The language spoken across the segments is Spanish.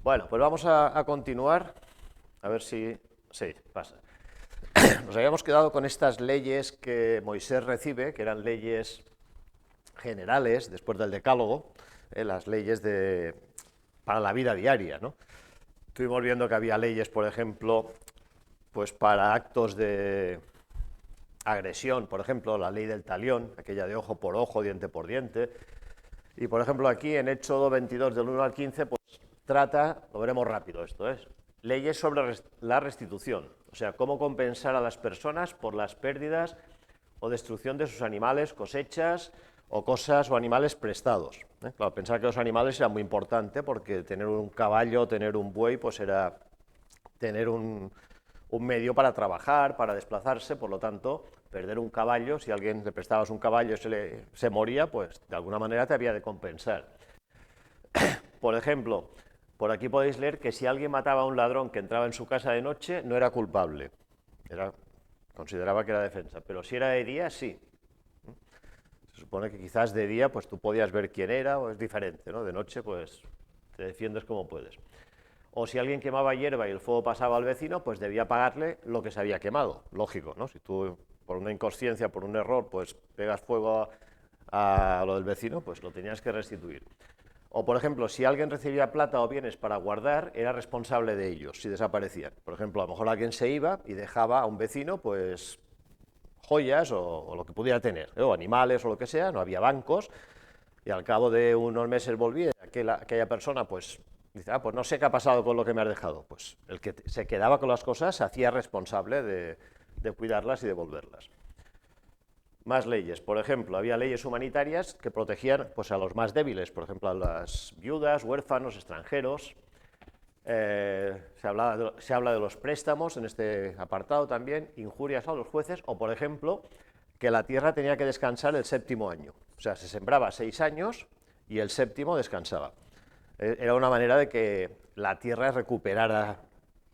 Bueno, pues vamos a continuar, a ver si... Sí, pasa. Nos habíamos quedado con estas leyes que Moisés recibe, que eran leyes generales después del Decálogo, las leyes para la vida diaria, ¿no? Estuvimos viendo que había leyes, por ejemplo, pues para actos de agresión, por ejemplo, la ley del talión, aquella de ojo por ojo, diente por diente. Y, por ejemplo, aquí en Éxodo 22, del 1 al 15, pues trata, lo veremos rápido esto, es leyes sobre la restitución, o sea, cómo compensar a las personas por las pérdidas o destrucción de sus animales, cosechas o cosas o animales prestados. Claro, pensar que los animales era muy importante porque tener un caballo, tener un buey, pues era tener un medio para trabajar, para desplazarse, por lo tanto, perder un caballo, si a alguien le prestabas un caballo y se moría, pues de alguna manera te había de compensar. Por ejemplo, por aquí podéis leer que si alguien mataba a un ladrón que entraba en su casa de noche, no era culpable. Consideraba que era defensa, pero si era de día, sí. Se supone que quizás de día pues tú podías ver quién era, o es diferente, ¿no? De noche pues te defiendes como puedes. O si alguien quemaba hierba y el fuego pasaba al vecino, pues debía pagarle lo que se había quemado. Lógico, ¿no? Si tú por una inconsciencia, por un error, pues pegas fuego a lo del vecino, pues lo tenías que restituir. O, por ejemplo, si alguien recibía plata o bienes para guardar, era responsable de ellos si desaparecían. Por ejemplo, a lo mejor alguien se iba y dejaba a un vecino, pues, joyas o lo que pudiera tener, o animales o lo que sea, no había bancos, y al cabo de unos meses volvía, aquella persona, pues, dice, pues no sé qué ha pasado con lo que me has dejado. Pues el que se quedaba con las cosas se hacía responsable de cuidarlas y devolverlas. Más leyes. Por ejemplo, había leyes humanitarias que protegían pues, a los más débiles, por ejemplo, a las viudas, huérfanos, extranjeros. Se habla de los préstamos en este apartado también, injurias a los jueces, o por ejemplo, que la tierra tenía que descansar el séptimo año. O sea, se sembraba 6 años y el séptimo descansaba. Era una manera de que la tierra recuperara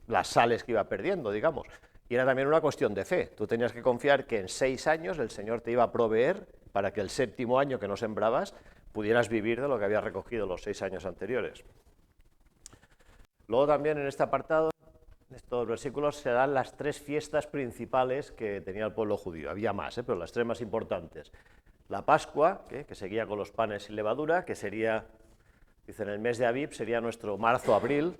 las sales que iba perdiendo, digamos. Y era también una cuestión de fe. Tú tenías que confiar que en 6 años el Señor te iba a proveer para que el séptimo año que no sembrabas pudieras vivir de lo que habías recogido los 6 años anteriores. Luego también en este apartado, en estos versículos, se dan las 3 fiestas principales que tenía el pueblo judío. Había más, pero las 3 más importantes. La Pascua, que seguía con los panes sin levadura, que sería, dice, en el mes de Abib, sería nuestro marzo-abril.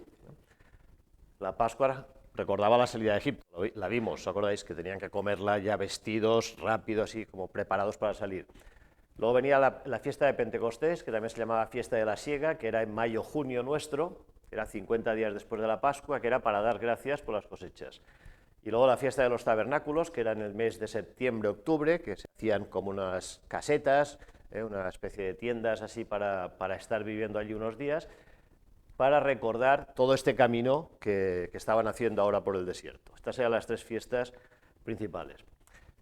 La Pascua recordaba la salida de Egipto, la vimos, ¿os acordáis? Que tenían que comerla ya vestidos, rápido, así como preparados para salir. Luego venía la fiesta de Pentecostés, que también se llamaba fiesta de la siega, que era en mayo-junio nuestro, que era 50 días después de la Pascua, que era para dar gracias por las cosechas. Y luego la fiesta de los tabernáculos, que era en el mes de septiembre-octubre, que se hacían como unas casetas, una especie de tiendas así para estar viviendo allí unos días, para recordar todo este camino que estaban haciendo ahora por el desierto. Estas eran las 3 fiestas principales.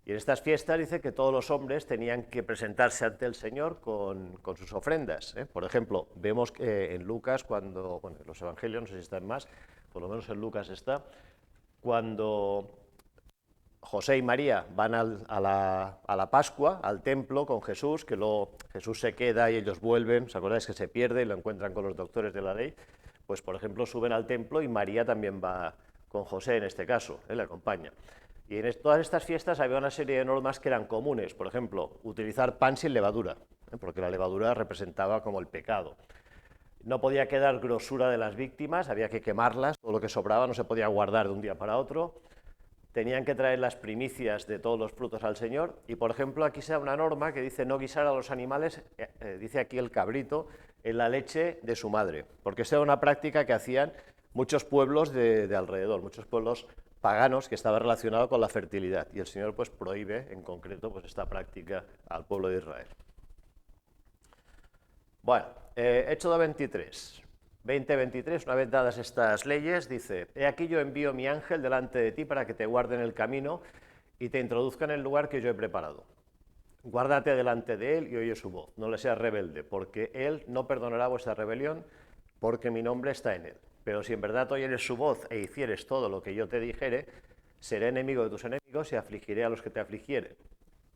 Y en estas fiestas dice que todos los hombres tenían que presentarse ante el Señor con sus ofrendas. Por ejemplo, vemos que en Lucas, cuando, bueno, en los evangelios, no sé si están más, por lo menos en Lucas está, cuando José y María van a la Pascua, al templo con Jesús, que luego Jesús se queda y ellos vuelven, ¿os acordáis que se pierde y lo encuentran con los doctores de la ley? Pues, por ejemplo, suben al templo y María también va con José en este caso, le acompaña. Y en todas estas fiestas había una serie de normas que eran comunes, por ejemplo, utilizar pan sin levadura, porque la levadura representaba como el pecado. No podía quedar grosura de las víctimas, había que quemarlas, todo lo que sobraba no se podía guardar de un día para otro. Tenían que traer las primicias de todos los frutos al Señor. Y, por ejemplo, aquí se da una norma que dice no guisar a los animales, dice aquí el cabrito, en la leche de su madre, porque esa era una práctica que hacían muchos pueblos de alrededor, muchos pueblos paganos que estaban relacionados con la fertilidad. Y el Señor pues prohíbe, en concreto, pues esta práctica al pueblo de Israel. Bueno, Éxodo 23. 20:23, una vez dadas estas leyes, dice, he aquí yo envío mi ángel delante de ti para que te guarde en el camino y te introduzca en el lugar que yo he preparado. Guárdate delante de él y oye su voz, no le seas rebelde, porque él no perdonará vuestra rebelión, porque mi nombre está en él. Pero si en verdad oyeres su voz e hicieres todo lo que yo te dijere, seré enemigo de tus enemigos y afligiré a los que te afligieren.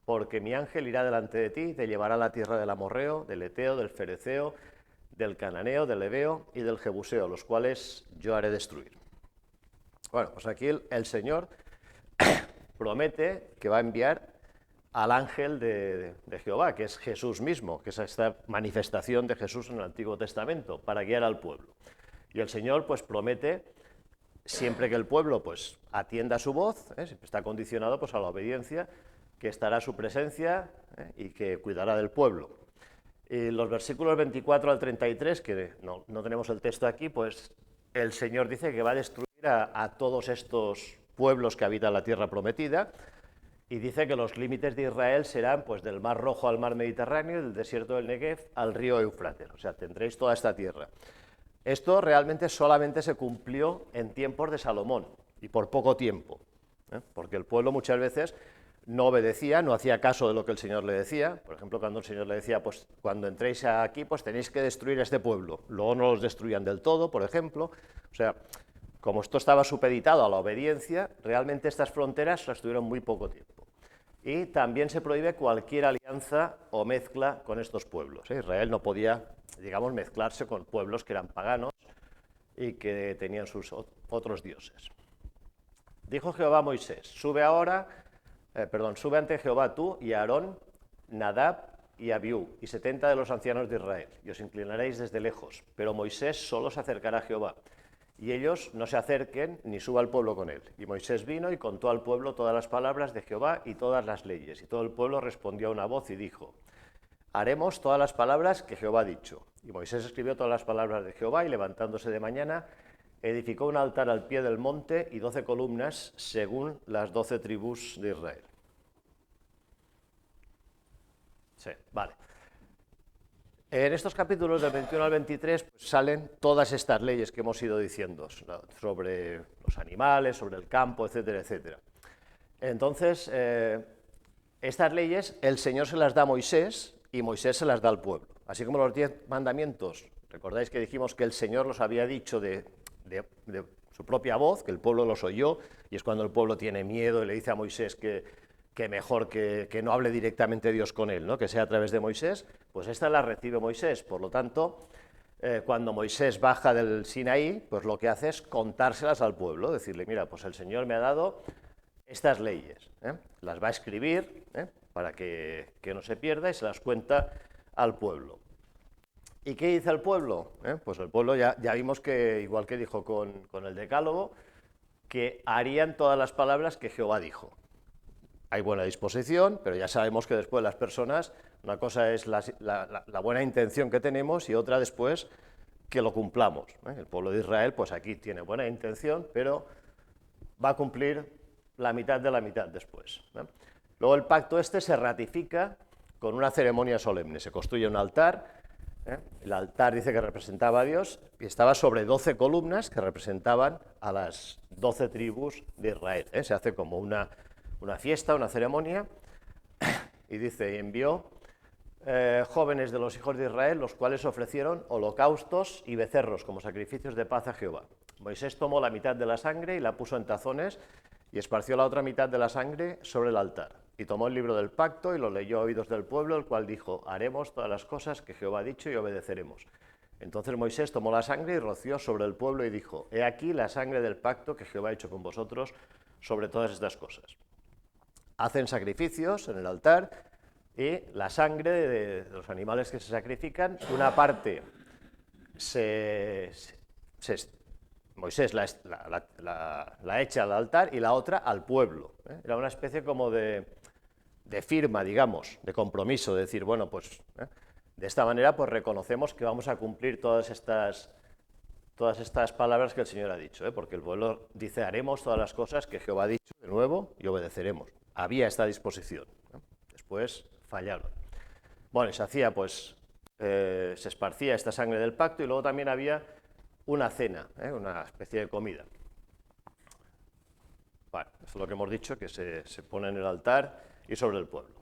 Porque mi ángel irá delante de ti y te llevará a la tierra del amorreo, del eteo, del fereceo, del cananeo, del heveo y del jebuseo, los cuales yo haré destruir. Bueno, pues aquí el Señor promete que va a enviar al ángel de Jehová, que es Jesús mismo, que es esta manifestación de Jesús en el Antiguo Testamento, para guiar al pueblo. Y el Señor pues promete, siempre que el pueblo pues atienda su voz, siempre está condicionado pues a la obediencia, que estará a su presencia y que cuidará del pueblo. Y los versículos 24 al 33, que no tenemos el texto aquí, pues el Señor dice que va a destruir a todos estos pueblos que habitan la tierra prometida, y dice que los límites de Israel serán pues del Mar Rojo al Mar Mediterráneo y del desierto del Negev al río Éufrates, o sea, tendréis toda esta tierra. Esto realmente solamente se cumplió en tiempos de Salomón, y por poco tiempo, porque el pueblo muchas veces no obedecía, no hacía caso de lo que el Señor le decía. Por ejemplo, cuando el Señor le decía, pues cuando entréis aquí, pues tenéis que destruir este pueblo. Luego no los destruían del todo, por ejemplo. O sea, como esto estaba supeditado a la obediencia, realmente estas fronteras las tuvieron muy poco tiempo. Y también se prohíbe cualquier alianza o mezcla con estos pueblos. Israel no podía, digamos, mezclarse con pueblos que eran paganos y que tenían sus otros dioses. Dijo Jehová a Moisés, sube ante Jehová tú y Aarón, Nadab y Abiú, y 70 de los ancianos de Israel, y os inclinaréis desde lejos, pero Moisés solo se acercará a Jehová, y ellos no se acerquen ni suba el pueblo con él. Y Moisés vino y contó al pueblo todas las palabras de Jehová y todas las leyes, y todo el pueblo respondió a una voz y dijo, haremos todas las palabras que Jehová ha dicho. Y Moisés escribió todas las palabras de Jehová, y levantándose de mañana, edificó un altar al pie del monte y 12 columnas según las 12 tribus de Israel. Sí, vale. En estos capítulos del 21 al 23 pues, salen todas estas leyes que hemos ido diciendo sobre los animales, sobre el campo, etcétera, etcétera. Entonces, estas leyes el Señor se las da a Moisés y Moisés se las da al pueblo. Así como los 10 mandamientos, recordáis que dijimos que el Señor los había dicho de su propia voz, que el pueblo los oyó, y es cuando el pueblo tiene miedo y le dice a Moisés que mejor que no hable directamente Dios con él, ¿no? Que sea a través de Moisés, pues esta la recibe Moisés. Por lo tanto, cuando Moisés baja del Sinaí, pues lo que hace es contárselas al pueblo, decirle, mira, pues el Señor me ha dado estas leyes, las va a escribir para que no se pierda y se las cuenta al pueblo. ¿Y qué dice el pueblo? Pues el pueblo ya vimos que, igual que dijo con el Decálogo, que harían todas las palabras que Jehová dijo. Hay buena disposición, pero ya sabemos que después las personas, una cosa es la buena intención que tenemos y otra después que lo cumplamos. El pueblo de Israel, pues aquí tiene buena intención, pero va a cumplir la mitad de la mitad después. Luego el pacto este se ratifica con una ceremonia solemne. Se construye un altar. El altar dice que representaba a Dios y estaba sobre 12 columnas que representaban a las 12 tribus de Israel. Se hace como una fiesta, una ceremonia, y dice, y envió jóvenes de los hijos de Israel, los cuales ofrecieron holocaustos y becerros como sacrificios de paz a Jehová. Moisés tomó la mitad de la sangre y la puso en tazones y esparció la otra mitad de la sangre sobre el altar. Y tomó el libro del pacto y lo leyó a oídos del pueblo, el cual dijo, haremos todas las cosas que Jehová ha dicho y obedeceremos. Entonces Moisés tomó la sangre y roció sobre el pueblo y dijo, he aquí la sangre del pacto que Jehová ha hecho con vosotros sobre todas estas cosas. Hacen sacrificios en el altar y la sangre de los animales que se sacrifican, una parte Moisés la echa al altar y la otra al pueblo. Era una especie como de firma, digamos, de compromiso, de decir, bueno, pues de esta manera pues reconocemos que vamos a cumplir todas estas palabras que el Señor ha dicho, porque el pueblo dice, haremos todas las cosas que Jehová ha dicho de nuevo y obedeceremos. Había esta disposición. Después fallaron. Bueno, y se hacía, pues, se esparcía esta sangre del pacto y luego también había una cena, una especie de comida. Bueno, eso es lo que hemos dicho, que se pone en el altar y sobre el pueblo.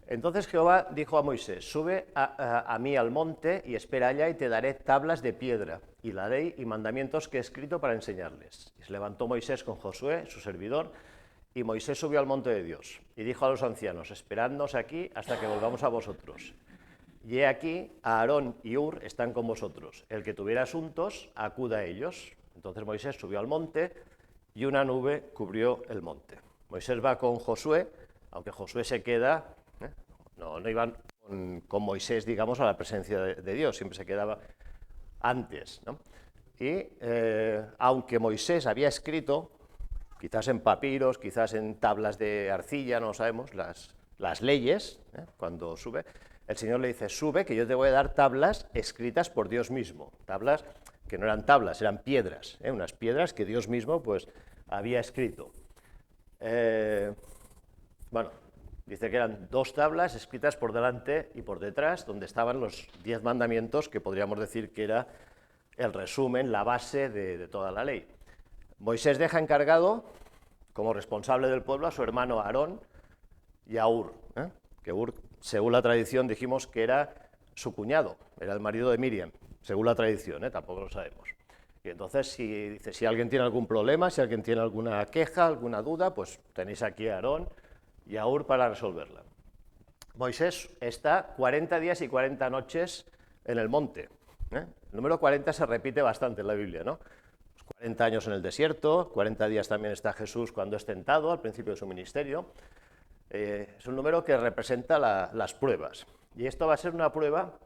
Entonces Jehová dijo a Moisés, sube a mí al monte y espera allá y te daré tablas de piedra y la ley y mandamientos que he escrito para enseñarles. Y se levantó Moisés con Josué, su servidor, y Moisés subió al monte de Dios y dijo a los ancianos, esperadnos aquí hasta que volvamos a vosotros. y he aquí, Aarón y Hur están con vosotros. El que tuviera asuntos, acuda a ellos. Entonces Moisés subió al monte y una nube cubrió el monte. Moisés va con Josué, aunque Josué se queda, no iban con Moisés, digamos, a la presencia de Dios, siempre se quedaba antes, ¿no? Y aunque Moisés había escrito, quizás en papiros, quizás en tablas de arcilla, no lo sabemos, las leyes, cuando sube, el Señor le dice, sube, que yo te voy a dar tablas escritas por Dios mismo, tablas que no eran tablas, eran piedras, unas piedras que Dios mismo pues había escrito. Bueno, dice que eran 2 tablas escritas por delante y por detrás, donde estaban los 10 mandamientos, que podríamos decir que era el resumen, la base de toda la ley. Moisés deja encargado, como responsable del pueblo, a su hermano Aarón y a Hur, que Hur, según la tradición, dijimos que era su cuñado, era el marido de Miriam, según la tradición, tampoco lo sabemos. Y entonces, si alguien tiene algún problema, si alguien tiene alguna queja, alguna duda, pues tenéis aquí a Aarón y a Hur para resolverla. Moisés está 40 días y 40 noches en el monte. El número 40 se repite bastante en la Biblia, ¿no? 40 años en el desierto, 40 días también está Jesús cuando es tentado al principio de su ministerio. Es un número que representa las pruebas. Y esto va a ser una prueba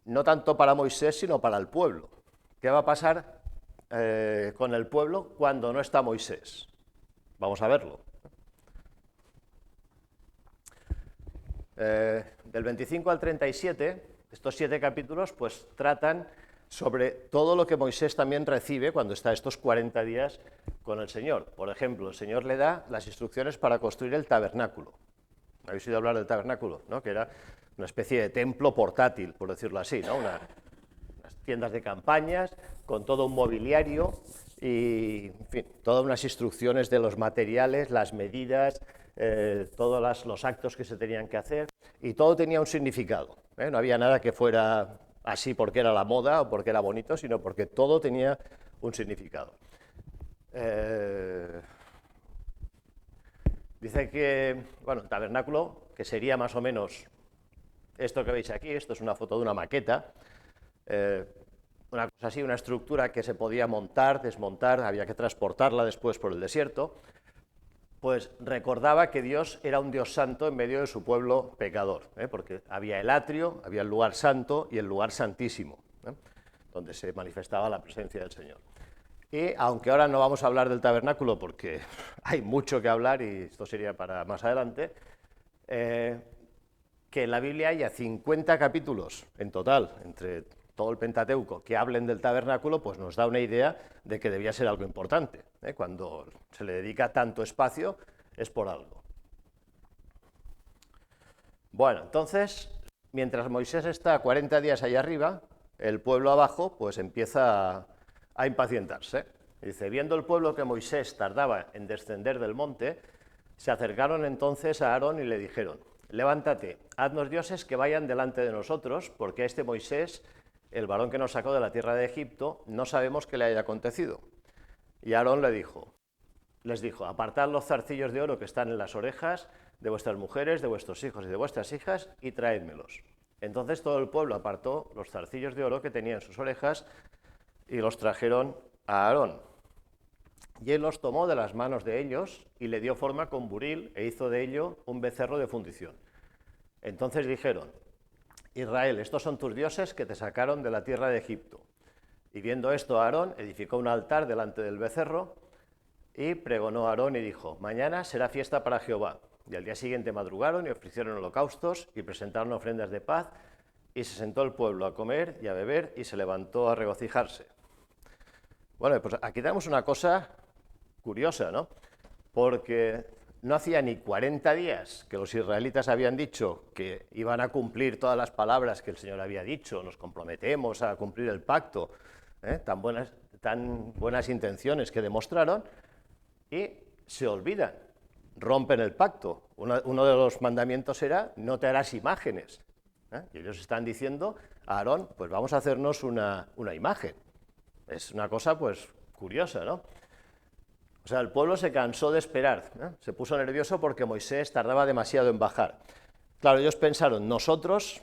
no tanto para Moisés, sino para el pueblo. ¿Qué va a pasar con el pueblo cuando no está Moisés? Vamos a verlo. Del 25 al 37, estos 7 capítulos pues tratan sobre todo lo que Moisés también recibe cuando está estos 40 días con el Señor. Por ejemplo, el Señor le da las instrucciones para construir el tabernáculo. ¿Habéis oído hablar del tabernáculo? ¿No? Que era una especie de templo portátil, por decirlo así, ¿no? Unas tiendas de campañas con todo un mobiliario y, en fin, todas unas instrucciones de los materiales, las medidas, todos los actos que se tenían que hacer, y todo tenía un significado, ¿eh? No había nada que fuera así porque era la moda o porque era bonito, sino porque todo tenía un significado. Dice que, bueno, el tabernáculo, que sería más o menos esto que veis aquí, esto es una foto de una maqueta, una cosa así, una estructura que se podía montar, desmontar, había que transportarla después por el desierto, pues recordaba que Dios era un Dios santo en medio de su pueblo pecador, porque había el atrio, había el lugar santo y el lugar santísimo, donde se manifestaba la presencia del Señor. Y aunque ahora no vamos a hablar del tabernáculo porque hay mucho que hablar y esto sería para más adelante, que en la Biblia haya 50 capítulos en total, entre todo el Pentateuco, que hablen del tabernáculo, pues nos da una idea de que debía ser algo importante. Cuando se le dedica tanto espacio es por algo. Bueno, entonces, mientras Moisés está 40 días allá arriba, el pueblo abajo pues empieza a impacientarse. Dice, viendo el pueblo que Moisés tardaba en descender del monte, se acercaron entonces a Aarón y le dijeron, levántate, haznos dioses que vayan delante de nosotros, porque a este Moisés, el varón que nos sacó de la tierra de Egipto, no sabemos qué le haya acontecido. Y Aarón les dijo, apartad los zarcillos de oro que están en las orejas de vuestras mujeres, de vuestros hijos y de vuestras hijas, y traédmelos. Entonces todo el pueblo apartó los zarcillos de oro que tenía en sus orejas y los trajeron a Aarón. Y él los tomó de las manos de ellos y le dio forma con buril e hizo de ello un becerro de fundición. Entonces dijeron, Israel, estos son tus dioses que te sacaron de la tierra de Egipto. Y viendo esto, Aarón edificó un altar delante del becerro y pregonó a Aarón y dijo, mañana será fiesta para Jehová. Y al día siguiente madrugaron y ofrecieron holocaustos y presentaron ofrendas de paz, y se sentó el pueblo a comer y a beber y se levantó a regocijarse. Bueno, pues aquí tenemos una cosa curiosa, ¿no? Porque no hacía ni 40 días que los israelitas habían dicho que iban a cumplir todas las palabras que el Señor había dicho, nos comprometemos a cumplir el pacto, tan buenas intenciones que demostraron, y se olvidan, rompen el pacto. Uno de los mandamientos era, no te harás imágenes. Y ellos están diciendo a Aarón, pues vamos a hacernos una imagen. Es una cosa, pues, curiosa, ¿no? O sea, el pueblo se cansó de esperar, se puso nervioso porque Moisés tardaba demasiado en bajar. Claro, ellos pensaron, nosotros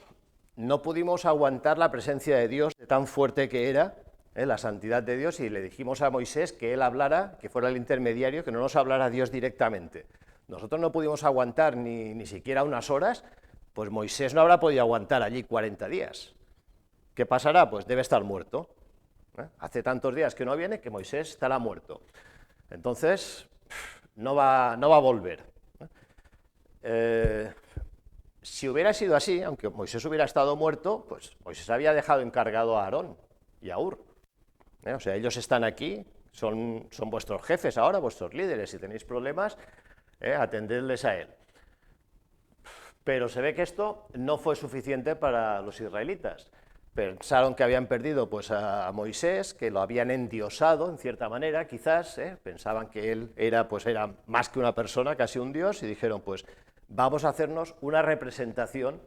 no pudimos aguantar la presencia de Dios de tan fuerte que era, la santidad de Dios, y le dijimos a Moisés que él hablara, que fuera el intermediario, que no nos hablara Dios directamente. Nosotros no pudimos aguantar ni siquiera unas horas, pues Moisés no habrá podido aguantar allí 40 días. ¿Qué pasará? Pues debe estar muerto. Hace tantos días que no viene que Moisés estará muerto. Entonces, no va a volver. Si hubiera sido así, aunque Moisés hubiera estado muerto, pues Moisés había dejado encargado a Aarón y a Hur. O sea, ellos están aquí, son vuestros jefes ahora, vuestros líderes. Si tenéis problemas, atendedles a él. Pero se ve que esto no fue suficiente para los israelitas. Pensaron que habían perdido pues, a Moisés, que lo habían endiosado en cierta manera, quizás, pensaban que él era más que una persona, casi un dios, y dijeron, pues vamos a hacernos una representación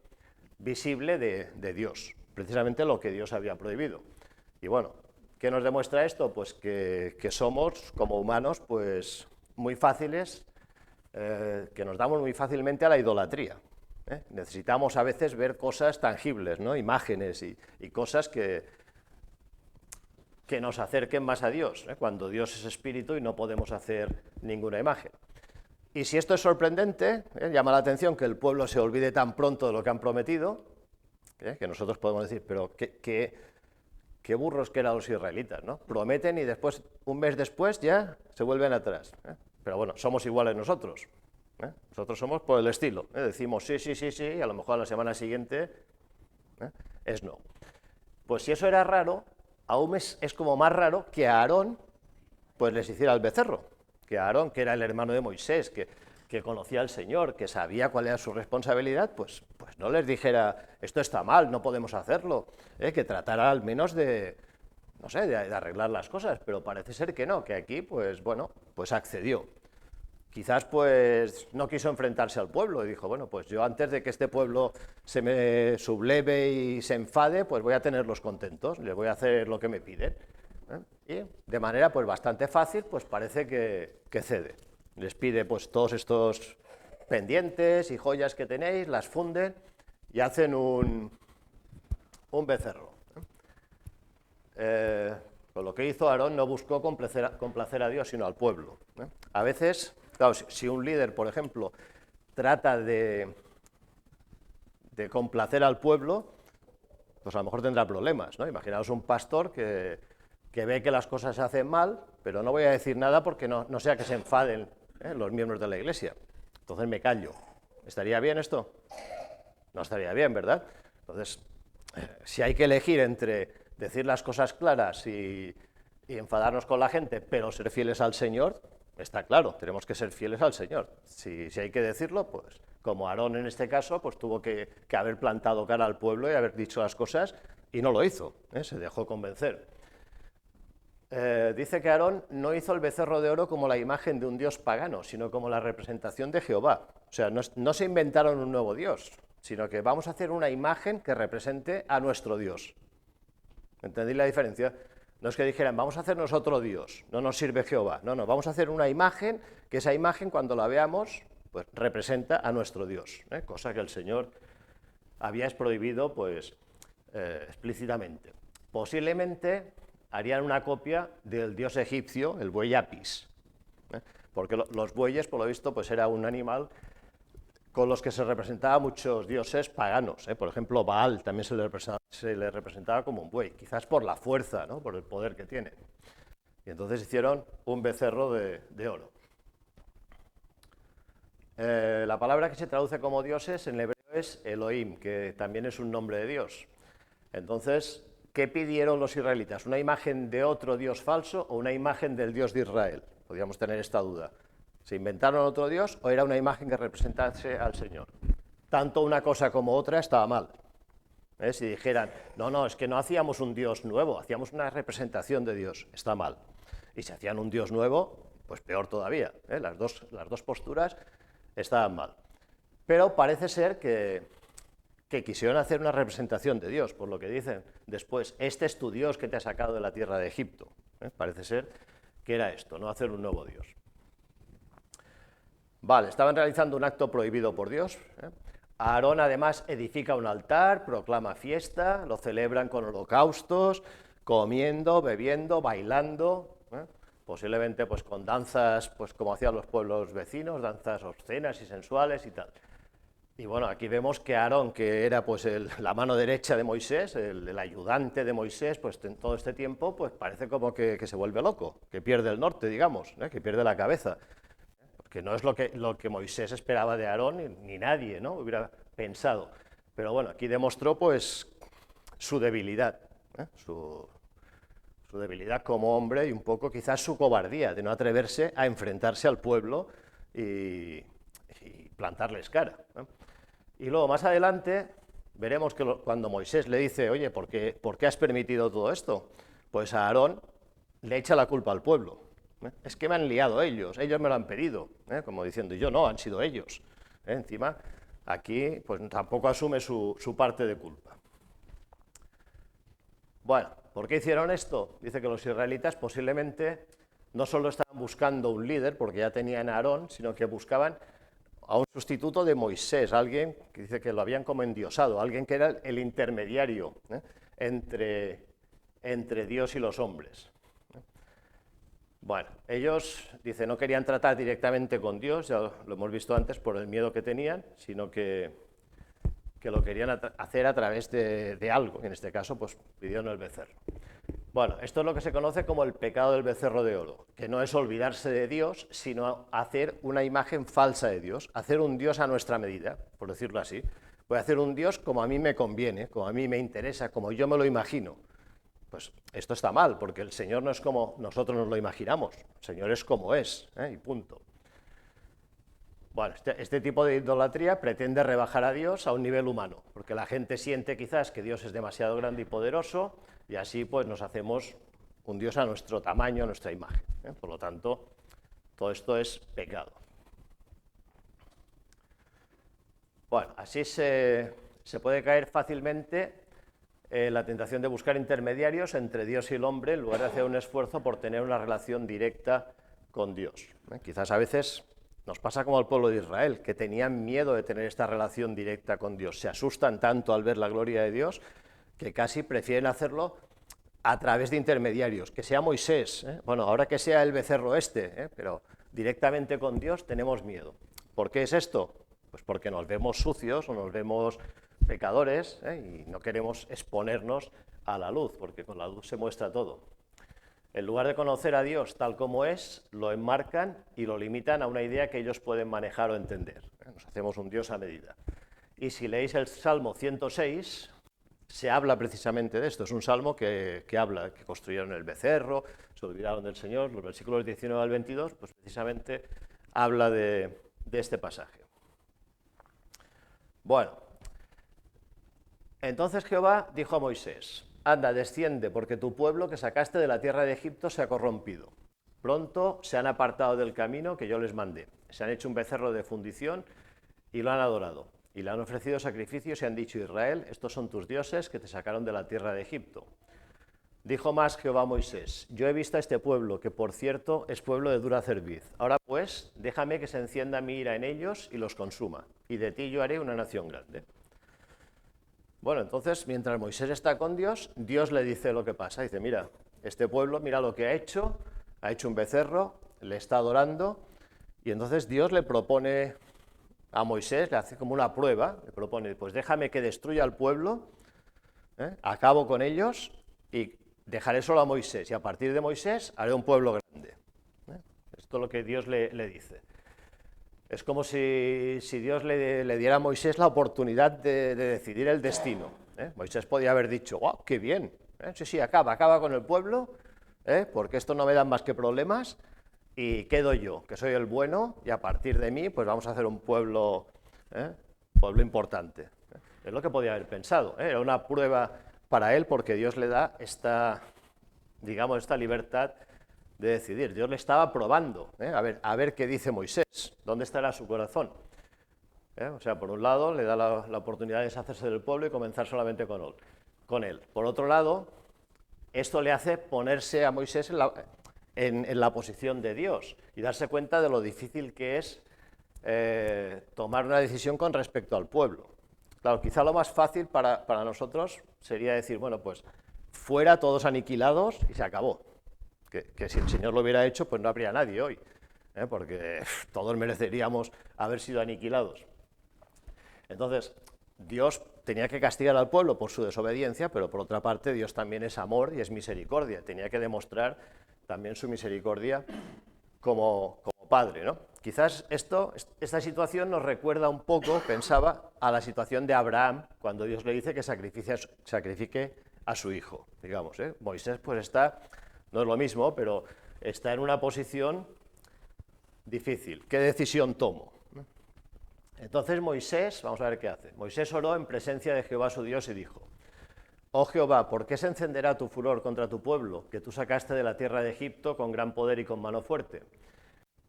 visible de Dios, precisamente lo que Dios había prohibido. Y bueno, ¿qué nos demuestra esto? Pues que somos, como humanos, pues muy fáciles, que nos damos muy fácilmente a la idolatría. Necesitamos a veces ver cosas tangibles, ¿no? Imágenes y cosas que nos acerquen más a Dios, cuando Dios es espíritu y no podemos hacer ninguna imagen. Y si esto es sorprendente, llama la atención que el pueblo se olvide tan pronto de lo que han prometido, que nosotros podemos decir, pero qué burros que eran los israelitas, ¿no? Prometen y después, un mes después, ya se vuelven atrás. Pero bueno, somos iguales nosotros. Nosotros somos por el estilo, decimos sí, y a lo mejor a la semana siguiente es no. Pues si eso era raro, aún es como más raro que a Aarón pues les hiciera el becerro, que a Aarón, que era el hermano de Moisés, que conocía al Señor, que sabía cuál era su responsabilidad, pues no les dijera, esto está mal, no podemos hacerlo, que tratara al menos de arreglar las cosas, pero parece ser que no, que aquí, pues bueno, pues accedió. Quizás pues no quiso enfrentarse al pueblo y dijo, bueno, pues yo antes de que este pueblo se me subleve y se enfade, pues voy a tenerlos contentos, les voy a hacer lo que me piden. Y de manera pues bastante fácil, pues parece que cede. Les pide pues todos estos pendientes y joyas que tenéis, las funden y hacen un becerro. Pues lo que hizo Aarón no buscó complacer a Dios, sino al pueblo. A veces, claro, si un líder, por ejemplo, trata de complacer al pueblo, pues a lo mejor tendrá problemas, ¿no? Imaginaos un pastor que ve que las cosas se hacen mal, pero no voy a decir nada porque no sea que se enfaden los miembros de la iglesia. Entonces me callo. ¿Estaría bien esto? No estaría bien, ¿verdad? Entonces, si hay que elegir entre decir las cosas claras y enfadarnos con la gente, pero ser fieles al Señor, está claro, tenemos que ser fieles al Señor. Si hay que decirlo, pues como Aarón en este caso, pues tuvo que haber plantado cara al pueblo y haber dicho las cosas, y no lo hizo, se dejó convencer. Dice que Aarón no hizo el becerro de oro como la imagen de un dios pagano, sino como la representación de Jehová. O sea, no se inventaron un nuevo dios, sino que vamos a hacer una imagen que represente a nuestro Dios. ¿Entendéis la diferencia? No es que dijeran, vamos a hacernos otro Dios, no nos sirve Jehová. No, vamos a hacer una imagen, que esa imagen cuando la veamos, pues representa a nuestro Dios, cosa que el Señor había prohibido, pues, explícitamente. Posiblemente harían una copia del dios egipcio, el buey Apis, porque los bueyes, por lo visto, pues era un animal con los que se representaban muchos dioses paganos. Por ejemplo, Baal también se le representaba como un buey, quizás por la fuerza, ¿no? Por el poder que tiene. Y entonces hicieron un becerro de oro. La palabra que se traduce como dioses en hebreo es Elohim, que también es un nombre de Dios. Entonces, ¿qué pidieron los israelitas? ¿Una imagen de otro dios falso o una imagen del Dios de Israel? Podríamos tener esta duda. ¿Se inventaron otro dios o era una imagen que representase al Señor? Tanto una cosa como otra estaba mal. Si dijeran, no, es que no hacíamos un dios nuevo, hacíamos una representación de Dios, está mal. Y si hacían un dios nuevo, pues peor todavía. Las dos posturas estaban mal. Pero parece ser que quisieron hacer una representación de Dios, por lo que dicen después, este es tu Dios que te ha sacado de la tierra de Egipto. Parece ser que era esto, no hacer un nuevo Dios. Vale, estaban realizando un acto prohibido por Dios. Aarón además edifica un altar, proclama fiesta, lo celebran con holocaustos, comiendo, bebiendo, bailando, posiblemente pues con danzas pues como hacían los pueblos vecinos, danzas obscenas y sensuales y tal. Y bueno, aquí vemos que Aarón, que era pues la mano derecha de Moisés, el ayudante de Moisés, pues en todo este tiempo, pues parece como que se vuelve loco, que pierde el norte, digamos, que pierde la cabeza. Porque no es lo que Moisés esperaba de Aarón, ni nadie, ¿no?, hubiera pensado. Pero bueno, aquí demostró pues su debilidad, su debilidad como hombre y un poco quizás su cobardía de no atreverse a enfrentarse al pueblo y plantarles cara. Y luego más adelante veremos que cuando Moisés le dice, oye, ¿por qué has permitido todo esto? Pues a Aarón le echa la culpa al pueblo. Es que me han liado ellos me lo han pedido, como diciendo, yo no, han sido ellos. Encima, aquí pues tampoco asume su parte de culpa. Bueno, ¿por qué hicieron esto? Dice que los israelitas posiblemente no solo estaban buscando un líder, porque ya tenían a Aarón, sino que buscaban a un sustituto de Moisés, alguien que dice que lo habían como endiosado, alguien que era el intermediario entre Dios y los hombres. Bueno, ellos, dice, no querían tratar directamente con Dios, ya lo hemos visto antes, por el miedo que tenían, sino que lo querían hacer a través de algo, en este caso, pues pidieron el becerro. Bueno, esto es lo que se conoce como el pecado del becerro de oro, que no es olvidarse de Dios, sino hacer una imagen falsa de Dios, hacer un Dios a nuestra medida, por decirlo así. Voy a hacer un Dios como a mí me conviene, como a mí me interesa, como yo me lo imagino. Pues esto está mal, porque el Señor no es como nosotros nos lo imaginamos, el Señor es como es, y punto. Bueno, este tipo de idolatría pretende rebajar a Dios a un nivel humano, porque la gente siente quizás que Dios es demasiado grande y poderoso, y así pues nos hacemos un Dios a nuestro tamaño, a nuestra imagen. Por lo tanto, todo esto es pecado. Bueno, así se puede caer fácilmente en la tentación de buscar intermediarios entre Dios y el hombre, en lugar de hacer un esfuerzo por tener una relación directa con Dios. Quizás a veces nos pasa como al pueblo de Israel, que tenían miedo de tener esta relación directa con Dios. Se asustan tanto al ver la gloria de Dios que casi prefieren hacerlo a través de intermediarios, que sea Moisés, bueno, ahora que sea el becerro pero directamente con Dios tenemos miedo. ¿Por qué es esto? Pues porque nos vemos sucios o nos vemos pecadores y no queremos exponernos a la luz, porque con la luz se muestra todo. En lugar de conocer a Dios tal como es, lo enmarcan y lo limitan a una idea que ellos pueden manejar o entender. Nos hacemos un Dios a medida. Y si leéis el Salmo 106, se habla precisamente de esto. Es un salmo que habla que construyeron el becerro, se olvidaron del Señor. Los versículos 19 al 22, pues precisamente habla de este pasaje. Bueno, entonces Jehová dijo a Moisés, anda, desciende, porque tu pueblo que sacaste de la tierra de Egipto se ha corrompido. Pronto se han apartado del camino que yo les mandé. Se han hecho un becerro de fundición y lo han adorado. Y le han ofrecido sacrificios y han dicho, Israel, estos son tus dioses que te sacaron de la tierra de Egipto. Dijo más Jehová a Moisés, yo he visto a este pueblo, que por cierto es pueblo de dura cerviz. Ahora pues, déjame que se encienda mi ira en ellos y los consuma, y de ti yo haré una nación grande. Bueno, entonces, mientras Moisés está con Dios, Dios le dice lo que pasa. Dice, mira, este pueblo, mira lo que ha hecho un becerro, le está adorando, y entonces Dios le propone a Moisés, le hace como una prueba, le propone, pues déjame que destruya al pueblo, acabo con ellos y dejaré solo a Moisés, y a partir de Moisés haré un pueblo grande. Esto es lo que Dios le dice. Es como si Dios le diera a Moisés la oportunidad de decidir el destino. Moisés podía haber dicho, ¡wow, qué bien! Sí, acaba con el pueblo, porque esto no me da más que problemas, y quedo yo, que soy el bueno, y a partir de mí pues vamos a hacer un pueblo importante. Es lo que podía haber pensado. Era una prueba para él, porque Dios le da esta libertad de decidir. Dios le estaba probando, a ver qué dice Moisés, dónde estará su corazón. O sea, por un lado le da la oportunidad de deshacerse del pueblo y comenzar solamente con él. Por otro lado, esto le hace ponerse a Moisés en la posición de Dios y darse cuenta de lo difícil que es tomar una decisión con respecto al pueblo. Claro, quizá lo más fácil para nosotros sería decir, bueno, pues fuera todos aniquilados y se acabó. Que si el Señor lo hubiera hecho, pues no habría nadie hoy, porque todos mereceríamos haber sido aniquilados. Entonces, Dios tenía que castigar al pueblo por su desobediencia, pero por otra parte Dios también es amor y es misericordia. Tenía que demostrar también su misericordia como padre, ¿no? Quizás esta situación nos recuerda un poco, pensaba, a la situación de Abraham, cuando Dios le dice que sacrifique a su hijo, digamos, ¿eh? Moisés pues está, no es lo mismo, pero está en una posición difícil. ¿Qué decisión tomo? Entonces Moisés, vamos a ver qué hace. Moisés oró en presencia de Jehová su Dios y dijo: Oh Jehová, ¿por qué se encenderá tu furor contra tu pueblo, que tú sacaste de la tierra de Egipto con gran poder y con mano fuerte?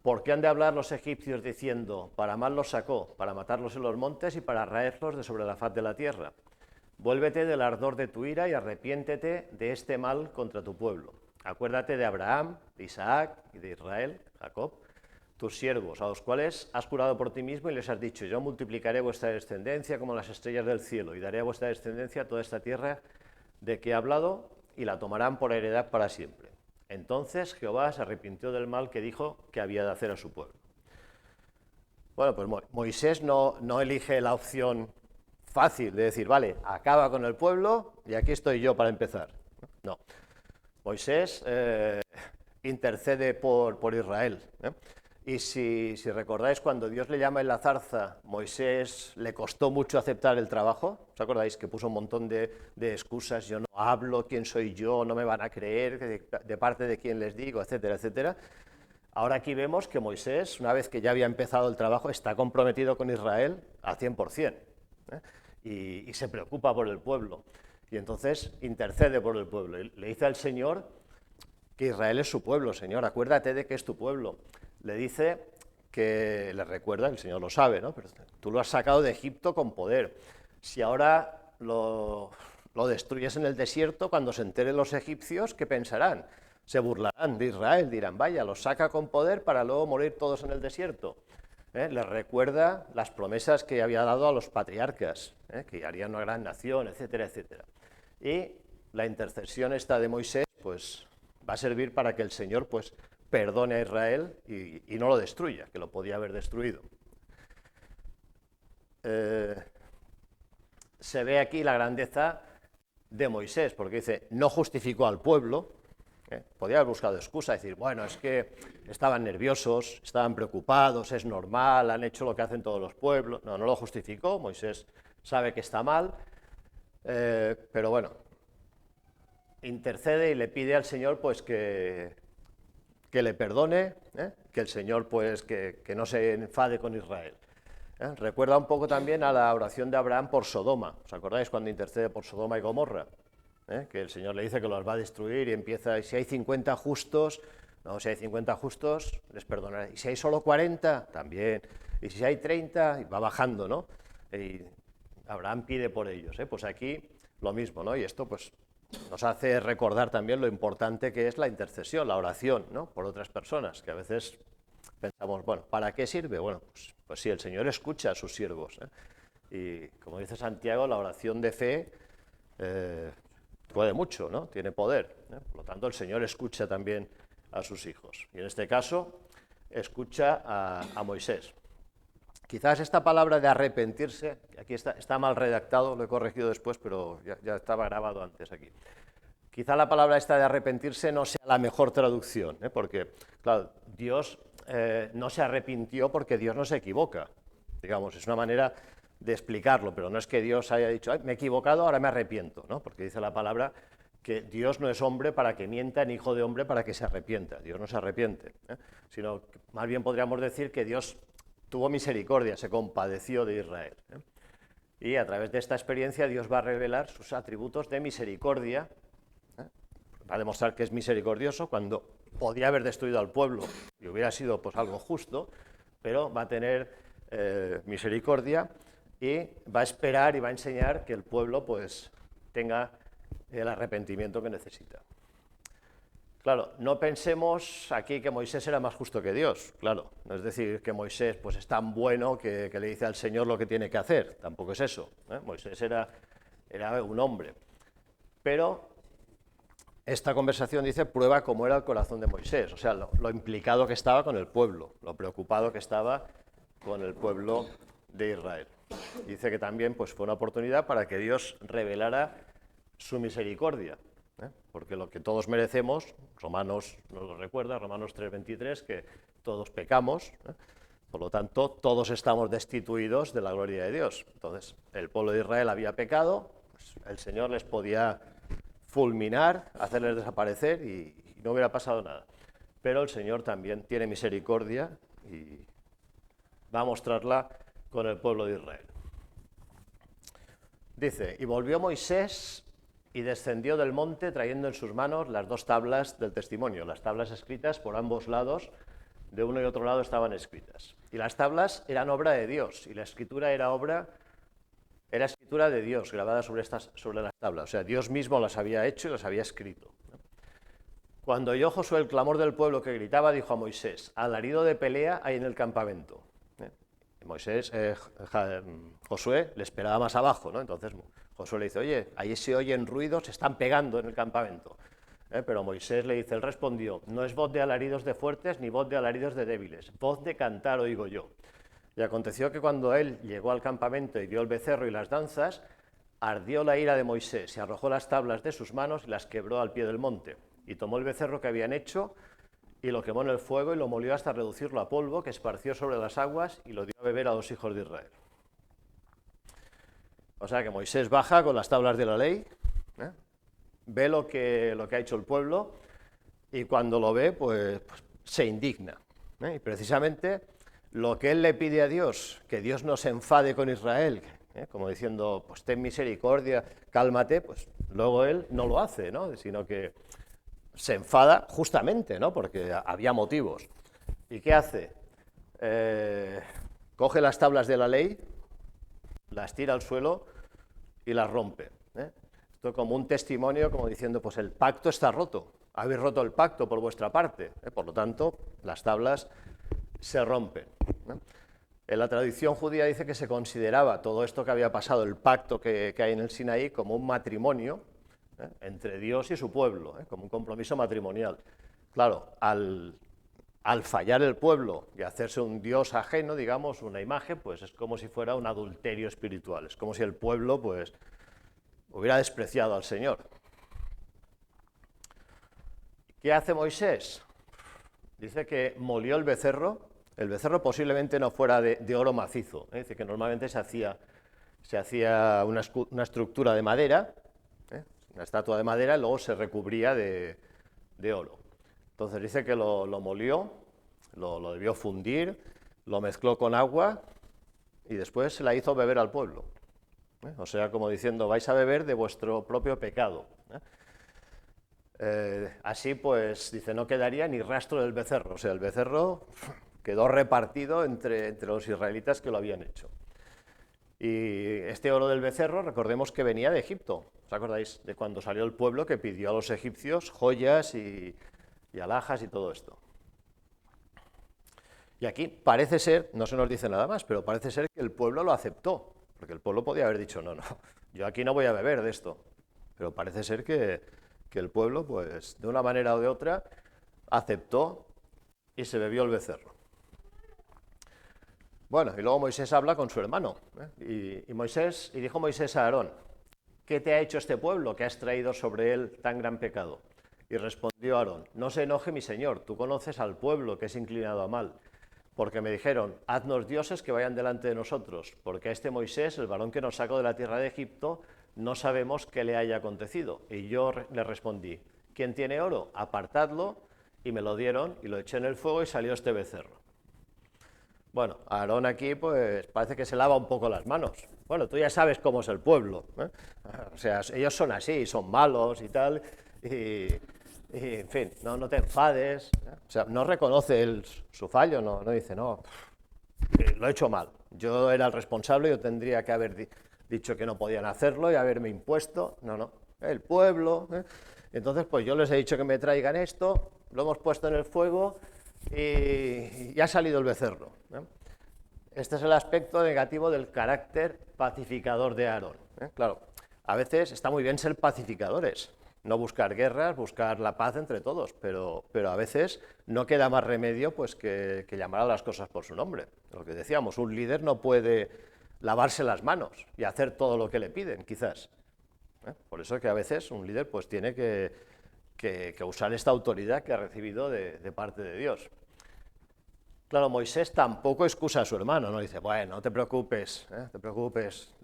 ¿Por qué han de hablar los egipcios diciendo, para mal los sacó, para matarlos en los montes y para raerlos de sobre la faz de la tierra? Vuélvete del ardor de tu ira y arrepiéntete de este mal contra tu pueblo. Acuérdate de Abraham, de Isaac y de Israel, Jacob, tus siervos, a los cuales has jurado por ti mismo y les has dicho: yo multiplicaré vuestra descendencia como las estrellas del cielo y daré a vuestra descendencia toda esta tierra de que he hablado y la tomarán por heredad para siempre. Entonces Jehová se arrepintió del mal que dijo que había de hacer a su pueblo. Bueno, pues Moisés no elige la opción fácil de decir, vale, acaba con el pueblo y aquí estoy yo para empezar. No. Moisés intercede por Israel. Y si recordáis, cuando Dios le llama en la zarza, Moisés le costó mucho aceptar el trabajo. ¿Os acordáis que puso un montón de excusas? Yo no hablo, ¿quién soy yo? No me van a creer, de parte de quién les digo, etcétera, etcétera. Ahora aquí vemos que Moisés, una vez que ya había empezado el trabajo, está comprometido con Israel al 100%, y se preocupa por el pueblo. Y entonces intercede por el pueblo. Y le dice al Señor que Israel es su pueblo. Señor, acuérdate de que es tu pueblo. Le dice que, le recuerda, el Señor lo sabe, ¿no? Pero tú lo has sacado de Egipto con poder. Si ahora lo destruyes en el desierto, cuando se enteren los egipcios, ¿qué pensarán? Se burlarán de Israel, dirán, vaya, los saca con poder para luego morir todos en el desierto. Les recuerda las promesas que había dado a los patriarcas, que harían una gran nación, etcétera, etcétera. Y la intercesión esta de Moisés, pues va a servir para que el Señor, pues, perdone a Israel y no lo destruya, que lo podía haber destruido. Se ve aquí la grandeza de Moisés, porque dice, no justificó al pueblo. Podía haber buscado excusa, decir, bueno, es que estaban nerviosos, estaban preocupados, es normal, han hecho lo que hacen todos los pueblos. No lo justificó, Moisés sabe que está mal, pero bueno, intercede y le pide al Señor pues que le perdone, que el Señor pues que no se enfade con Israel. Recuerda un poco también a la oración de Abraham por Sodoma. ¿Os acordáis cuando intercede por Sodoma y Gomorra? Que el Señor le dice que los va a destruir y empieza, y si hay 50 justos, no, si hay 50 justos, les perdonaré. Y si hay solo 40, también. Y si hay 30, y va bajando, ¿no? Y Abraham pide por ellos, Pues aquí lo mismo, ¿no? Y esto pues nos hace recordar también lo importante que es la intercesión, la oración, ¿no? Por otras personas, que a veces pensamos, bueno, ¿para qué sirve? Bueno, pues sí, el Señor escucha a sus siervos, Y como dice Santiago, la oración de fe puede mucho, ¿no? Tiene poder, Por lo tanto, el Señor escucha también a sus hijos. Y en este caso, escucha a Moisés. Quizás esta palabra de arrepentirse, aquí está mal redactado, lo he corregido después, pero ya estaba grabado antes aquí. Quizá la palabra esta de arrepentirse no sea la mejor traducción, porque, claro, Dios no se arrepintió porque Dios no se equivoca. Digamos, es una manera de explicarlo, pero no es que Dios haya dicho, me he equivocado, ahora me arrepiento, ¿no? Porque dice la palabra que Dios no es hombre para que mienta, ni hijo de hombre para que se arrepienta. Dios no se arrepiente, sino que más bien podríamos decir que Dios tuvo misericordia, se compadeció de Israel. Y a través de esta experiencia Dios va a revelar sus atributos de misericordia, va a demostrar que es misericordioso cuando podía haber destruido al pueblo y hubiera sido pues algo justo, pero va a tener misericordia y va a esperar y va a enseñar que el pueblo pues tenga el arrepentimiento que necesita. Claro, no pensemos aquí que Moisés era más justo que Dios, claro. No es decir que Moisés pues, es tan bueno que le dice al Señor lo que tiene que hacer, tampoco es eso. Moisés era un hombre. Pero esta conversación, dice, prueba cómo era el corazón de Moisés, o sea, lo implicado que estaba con el pueblo, lo preocupado que estaba con el pueblo de Israel. Dice que también pues, fue una oportunidad para que Dios revelara su misericordia. Porque lo que todos merecemos, Romanos nos lo recuerda, Romanos 3:23, que todos pecamos, por lo tanto, todos estamos destituidos de la gloria de Dios. Entonces, el pueblo de Israel había pecado, pues, el Señor les podía fulminar, hacerles desaparecer y no hubiera pasado nada. Pero el Señor también tiene misericordia y va a mostrarla con el pueblo de Israel. Dice, y volvió Moisés y descendió del monte trayendo en sus manos las 2 tablas del testimonio, las tablas escritas por ambos lados, de uno y otro lado estaban escritas. Y las tablas eran obra de Dios, y la escritura era escritura de Dios, grabada sobre las tablas. O sea, Dios mismo las había hecho y las había escrito. Cuando oyó Josué el clamor del pueblo que gritaba, dijo a Moisés, alarido de pelea hay en el campamento. Josué le esperaba más abajo, ¿no? Entonces Josué le dice, oye, ahí se oyen ruidos, se están pegando en el campamento. Pero Moisés le dice, él respondió, no es voz de alaridos de fuertes ni voz de alaridos de débiles, voz de cantar oigo yo. Y aconteció que cuando él llegó al campamento y vio el becerro y las danzas, ardió la ira de Moisés, y arrojó las tablas de sus manos y las quebró al pie del monte. Y tomó el becerro que habían hecho y lo quemó en el fuego y lo molió hasta reducirlo a polvo, que esparció sobre las aguas y lo dio a beber a los hijos de Israel. O sea que Moisés baja con las tablas de la ley, ve lo que ha hecho el pueblo y cuando lo ve, pues se indigna. Y precisamente lo que él le pide a Dios, que Dios no se enfade con Israel, como diciendo, pues ten misericordia, cálmate, pues luego él no lo hace, ¿no? Sino que se enfada justamente, ¿no? Porque había motivos. ¿Y qué hace? Coge las tablas de la ley, las tira al suelo y las rompe. Esto como un testimonio, como diciendo, pues el pacto está roto, habéis roto el pacto por vuestra parte, por lo tanto, las tablas se rompen. En la tradición judía dice que se consideraba todo esto que había pasado, el pacto que hay en el Sinaí, como un matrimonio entre Dios y su pueblo, como un compromiso matrimonial. Claro, al fallar el pueblo y hacerse un Dios ajeno, digamos, una imagen, pues es como si fuera un adulterio espiritual, es como si el pueblo pues hubiera despreciado al Señor. ¿Qué hace Moisés? Dice que molió el becerro posiblemente no fuera de oro macizo, dice que normalmente se hacía una estructura de madera, una estatua de madera, y luego se recubría de oro. Entonces dice que lo molió, lo debió fundir, lo mezcló con agua y después se la hizo beber al pueblo. O sea, como diciendo, vais a beber de vuestro propio pecado. Así pues, dice, no quedaría ni rastro del becerro. O sea, el becerro quedó repartido entre los israelitas que lo habían hecho. Y este oro del becerro, recordemos que venía de Egipto. ¿Os acordáis de cuando salió el pueblo que pidió a los egipcios joyas y alhajas y todo esto? Y aquí parece ser, no se nos dice nada más, pero parece ser que el pueblo lo aceptó, porque el pueblo podía haber dicho, no, yo aquí no voy a beber de esto. Pero parece ser que el pueblo, pues, de una manera o de otra, aceptó y se bebió el becerro. Bueno, y luego Moisés habla con su hermano, y dijo Moisés a Aarón, ¿qué te ha hecho este pueblo que has traído sobre él tan gran pecado? Y respondió Aarón, no se enoje mi señor, tú conoces al pueblo que es inclinado a mal, porque me dijeron, haznos dioses que vayan delante de nosotros, porque a este Moisés, el varón que nos sacó de la tierra de Egipto, no sabemos qué le haya acontecido. Y yo le respondí, ¿quién tiene oro? Apartadlo, y me lo dieron, y lo eché en el fuego y salió este becerro. Bueno, Aarón aquí pues parece que se lava un poco las manos. Bueno, tú ya sabes cómo es el pueblo, O sea, ellos son así, son malos y tal, y en fin, no te enfades, O sea, no reconoce su fallo, no dice, no, lo he hecho mal, yo era el responsable, yo tendría que haber dicho que no podían hacerlo y haberme impuesto, no, el pueblo. Entonces, pues yo les he dicho que me traigan esto, lo hemos puesto en el fuego y ha salido el becerro. Este es el aspecto negativo del carácter pacificador de Aarón. Claro, a veces está muy bien ser pacificadores, no buscar guerras, buscar la paz entre todos, pero a veces no queda más remedio pues, que llamar a las cosas por su nombre. Lo que decíamos, un líder no puede lavarse las manos y hacer todo lo que le piden, quizás. Por eso es que a veces un líder pues, tiene que usar esta autoridad que ha recibido de parte de Dios. Claro, Moisés tampoco excusa a su hermano, no dice, bueno, no te preocupes, te preocupes.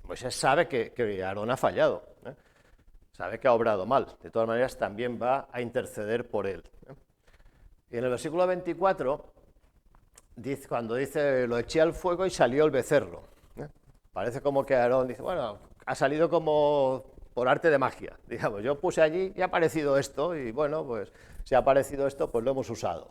Moisés sabe que Aarón ha fallado, sabe que ha obrado mal, de todas maneras también va a interceder por él. Y en el versículo 24, cuando dice, lo eché al fuego y salió el becerro. Parece como que Aarón dice, bueno, ha salido como por arte de magia, digamos, yo puse allí y ha aparecido esto, y bueno, pues si ha aparecido esto, pues lo hemos usado.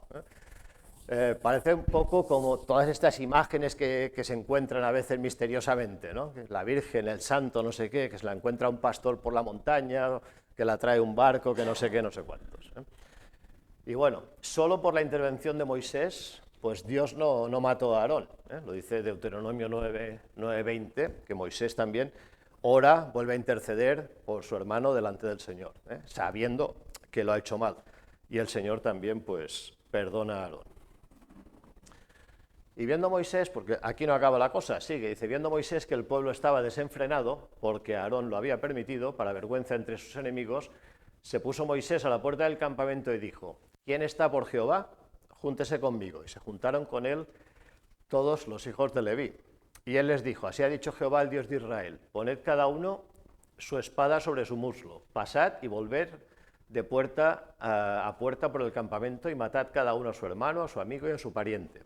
Parece un poco como todas estas imágenes que se encuentran a veces misteriosamente, ¿no? La Virgen, el santo, no sé qué, que se la encuentra un pastor por la montaña, que la trae un barco, que no sé qué, no sé cuántos. Y bueno, solo por la intervención de Moisés, pues Dios no mató a Aarón. Lo dice Deuteronomio 9:20, que Moisés también ora, vuelve a interceder por su hermano delante del Señor, sabiendo que lo ha hecho mal. Y el Señor también, pues, perdona a Aarón. Y viendo Moisés, porque aquí no acaba la cosa, sigue, dice, viendo Moisés que el pueblo estaba desenfrenado, porque Aarón lo había permitido, para vergüenza entre sus enemigos, se puso Moisés a la puerta del campamento y dijo, ¿quién está por Jehová? Júntese conmigo. Y se juntaron con él todos los hijos de Leví. Y él les dijo, así ha dicho Jehová, el Dios de Israel, poned cada uno su espada sobre su muslo, pasad y volved de puerta a puerta por el campamento y matad cada uno a su hermano, a su amigo y a su pariente.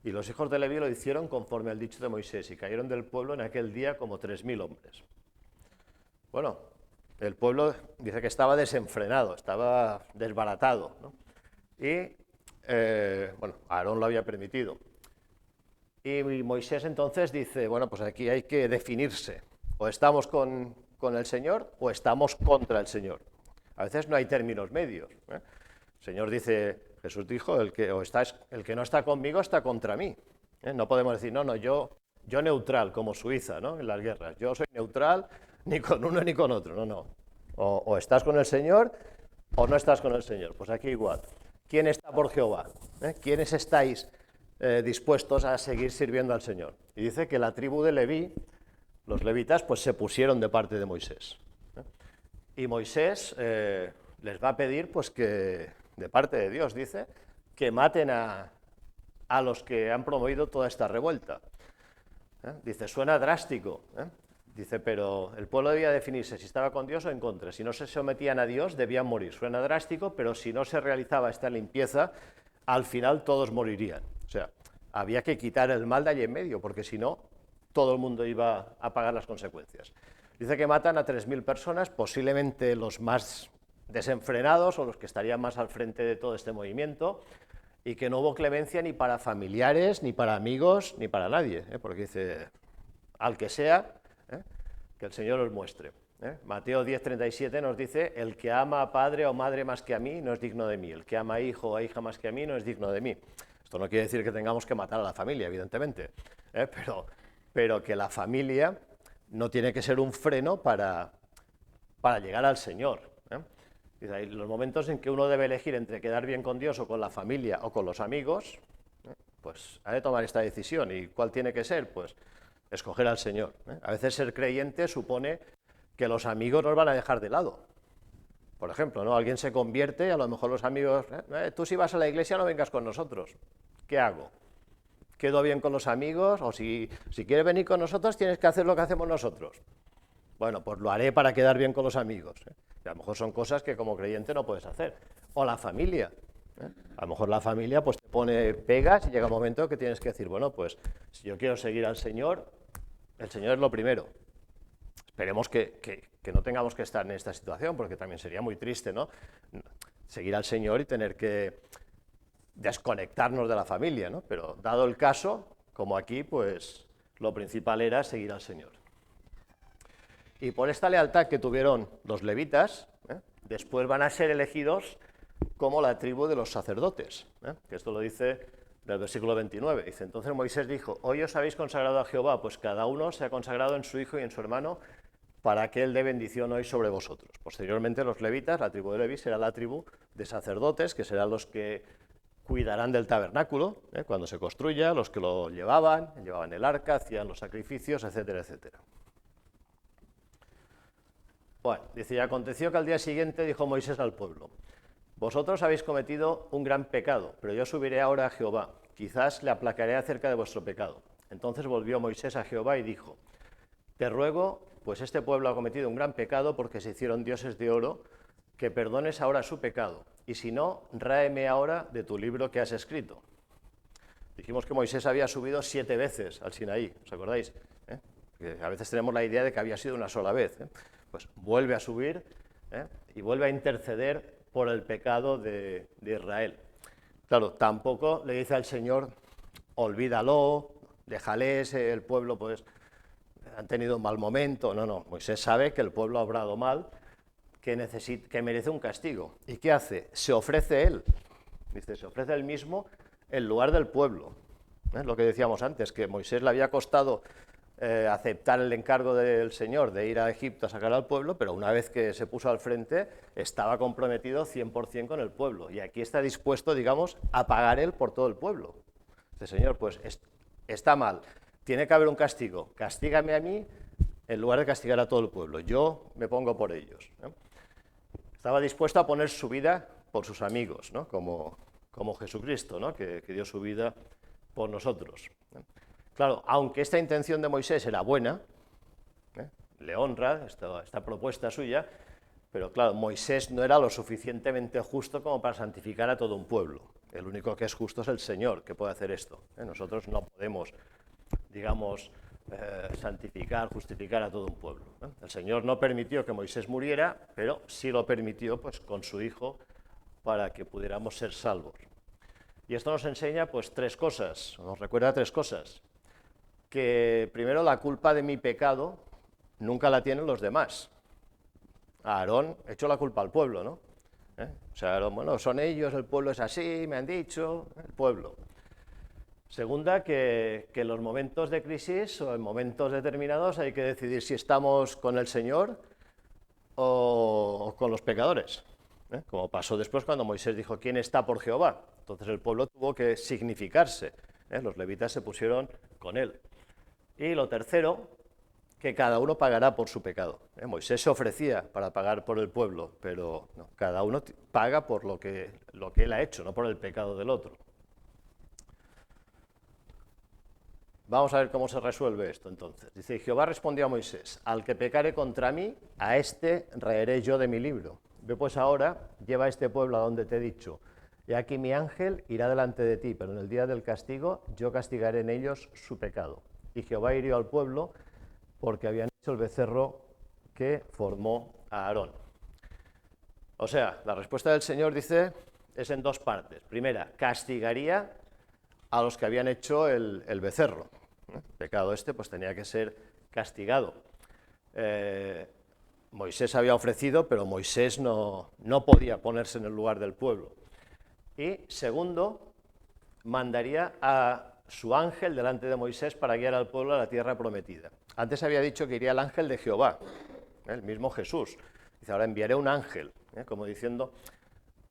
Y los hijos de Leví lo hicieron conforme al dicho de Moisés, y cayeron del pueblo en aquel día como 3000 hombres. Bueno, el pueblo dice que estaba desenfrenado, estaba desbaratado, ¿no? Y, bueno, Aarón lo había permitido. Y Moisés entonces dice, bueno, pues aquí hay que definirse, o estamos con el Señor o estamos contra el Señor. A veces no hay términos medios. El Señor dice, Jesús dijo, el que no está conmigo está contra mí. No podemos decir, no, yo neutral, como Suiza, ¿no? En las guerras. Yo soy neutral, ni con uno ni con otro. No. O estás con el Señor o no estás con el Señor. Pues aquí igual. ¿Quién está por Jehová? ¿Quiénes estáis dispuestos a seguir sirviendo al Señor? Y dice que la tribu de Leví, los levitas, pues se pusieron de parte de Moisés. Y Moisés les va a pedir, pues que, de parte de Dios, dice, que maten a los que han promovido toda esta revuelta. Dice, suena drástico, dice, pero el pueblo debía definirse si estaba con Dios o en contra. Si no se sometían a Dios, debían morir. Suena drástico, pero si no se realizaba esta limpieza, al final todos morirían. O sea, había que quitar el mal de allí en medio, porque si no, todo el mundo iba a pagar las consecuencias. Dice que matan a 3000 personas, posiblemente los más desenfrenados o los que estarían más al frente de todo este movimiento, y que no hubo clemencia ni para familiares, ni para amigos, ni para nadie, porque dice, al que sea, que el Señor os muestre. Mateo 10:37 nos dice, el que ama a padre o madre más que a mí no es digno de mí, el que ama a hijo o a hija más que a mí no es digno de mí. Esto no quiere decir que tengamos que matar a la familia, evidentemente, pero que la familia no tiene que ser un freno para llegar al Señor. Dice, los momentos en que uno debe elegir entre quedar bien con Dios o con la familia o con los amigos, pues ha de tomar esta decisión. ¿Y cuál tiene que ser? Pues escoger al Señor. A veces ser creyente supone que los amigos nos van a dejar de lado. Por ejemplo, ¿no? Alguien se convierte y a lo mejor los amigos, tú si vas a la iglesia no vengas con nosotros. ¿Qué hago? ¿Quedo bien con los amigos? O si quieres venir con nosotros tienes que hacer lo que hacemos nosotros. Bueno, pues lo haré para quedar bien con los amigos. Y a lo mejor son cosas que como creyente no puedes hacer. O la familia. A lo mejor la familia pues te pone pegas y llega un momento que tienes que decir, bueno, pues si yo quiero seguir al Señor, el Señor es lo primero. Esperemos que no tengamos que estar en esta situación, porque también sería muy triste, ¿no? Seguir al Señor y tener que desconectarnos de la familia, ¿no? Pero dado el caso, como aquí, pues lo principal era seguir al Señor. Y por esta lealtad que tuvieron los levitas, después van a ser elegidos como la tribu de los sacerdotes, que esto lo dice del versículo 29. Dice, entonces Moisés dijo, hoy os habéis consagrado a Jehová, pues cada uno se ha consagrado en su hijo y en su hermano, para que él dé bendición hoy sobre vosotros. Posteriormente los levitas, la tribu de Leví, será la tribu de sacerdotes, que serán los que cuidarán del tabernáculo, cuando se construya, los que lo llevaban el arca, hacían los sacrificios, etcétera, etcétera. Bueno, dice, y aconteció que al día siguiente dijo Moisés al pueblo, vosotros habéis cometido un gran pecado, pero yo subiré ahora a Jehová, quizás le aplacaré acerca de vuestro pecado. Entonces volvió Moisés a Jehová y dijo, te ruego, pues este pueblo ha cometido un gran pecado porque se hicieron dioses de oro, que perdones ahora su pecado, y si no, ráeme ahora de tu libro que has escrito. Dijimos que Moisés había subido 7 veces al Sinaí, ¿os acordáis? Que a veces tenemos la idea de que había sido una sola vez. Pues vuelve a subir y vuelve a interceder por el pecado de Israel. Claro, tampoco le dice al Señor, olvídalo, déjale, el pueblo pues han tenido un mal momento. No, Moisés sabe que el pueblo ha obrado mal, que merece un castigo. ¿Y qué hace? Se ofrece él. Dice, se ofrece él mismo en lugar del pueblo. Lo que decíamos antes, que Moisés le había costado aceptar el encargo del Señor de ir a Egipto a sacar al pueblo, pero una vez que se puso al frente, estaba comprometido 100% con el pueblo. Y aquí está dispuesto, digamos, a pagar él por todo el pueblo. Dice, Señor, pues está mal, tiene que haber un castigo, castígame a mí en lugar de castigar a todo el pueblo, yo me pongo por ellos. Estaba dispuesto a poner su vida por sus amigos, ¿no? como Jesucristo, ¿no? que dio su vida por nosotros. Claro, aunque esta intención de Moisés era buena, le honra esta propuesta suya, pero claro, Moisés no era lo suficientemente justo como para santificar a todo un pueblo. El único que es justo es el Señor, que puede hacer esto. Nosotros no podemos, digamos, santificar, justificar a todo un pueblo. El Señor no permitió que Moisés muriera, pero sí lo permitió pues, con su Hijo para que pudiéramos ser salvos. Y esto nos enseña pues 3 cosas, nos recuerda 3 cosas. Que primero la culpa de mi pecado nunca la tienen los demás. A Aarón echó la culpa al pueblo, ¿no? O sea, Aarón, bueno, son ellos, el pueblo es así, me han dicho, el pueblo. Segunda, que en los momentos de crisis o en momentos determinados hay que decidir si estamos con el Señor o con los pecadores. Como pasó después cuando Moisés dijo, ¿quién está por Jehová? Entonces el pueblo tuvo que significarse. Los levitas se pusieron con él. Y lo tercero, que cada uno pagará por su pecado. Moisés se ofrecía para pagar por el pueblo, pero no, cada uno paga por lo que él ha hecho, no por el pecado del otro. Vamos a ver cómo se resuelve esto entonces. Dice, Jehová respondió a Moisés, al que pecare contra mí, a este raeré yo de mi libro. Ve pues ahora, lleva a este pueblo a donde te he dicho, y aquí mi ángel irá delante de ti, pero en el día del castigo yo castigaré en ellos su pecado. Y Jehová hirió al pueblo porque habían hecho el becerro que formó a Aarón. O sea, la respuesta del Señor, dice, es en 2 partes. Primera, castigaría a los que habían hecho el becerro. El pecado pues tenía que ser castigado. Moisés había ofrecido, pero Moisés no podía ponerse en el lugar del pueblo. Y segundo, mandaría a su ángel delante de Moisés para guiar al pueblo a la tierra prometida. Antes había dicho que iría el ángel de Jehová, el mismo Jesús. Dice, ahora enviaré un ángel, como diciendo,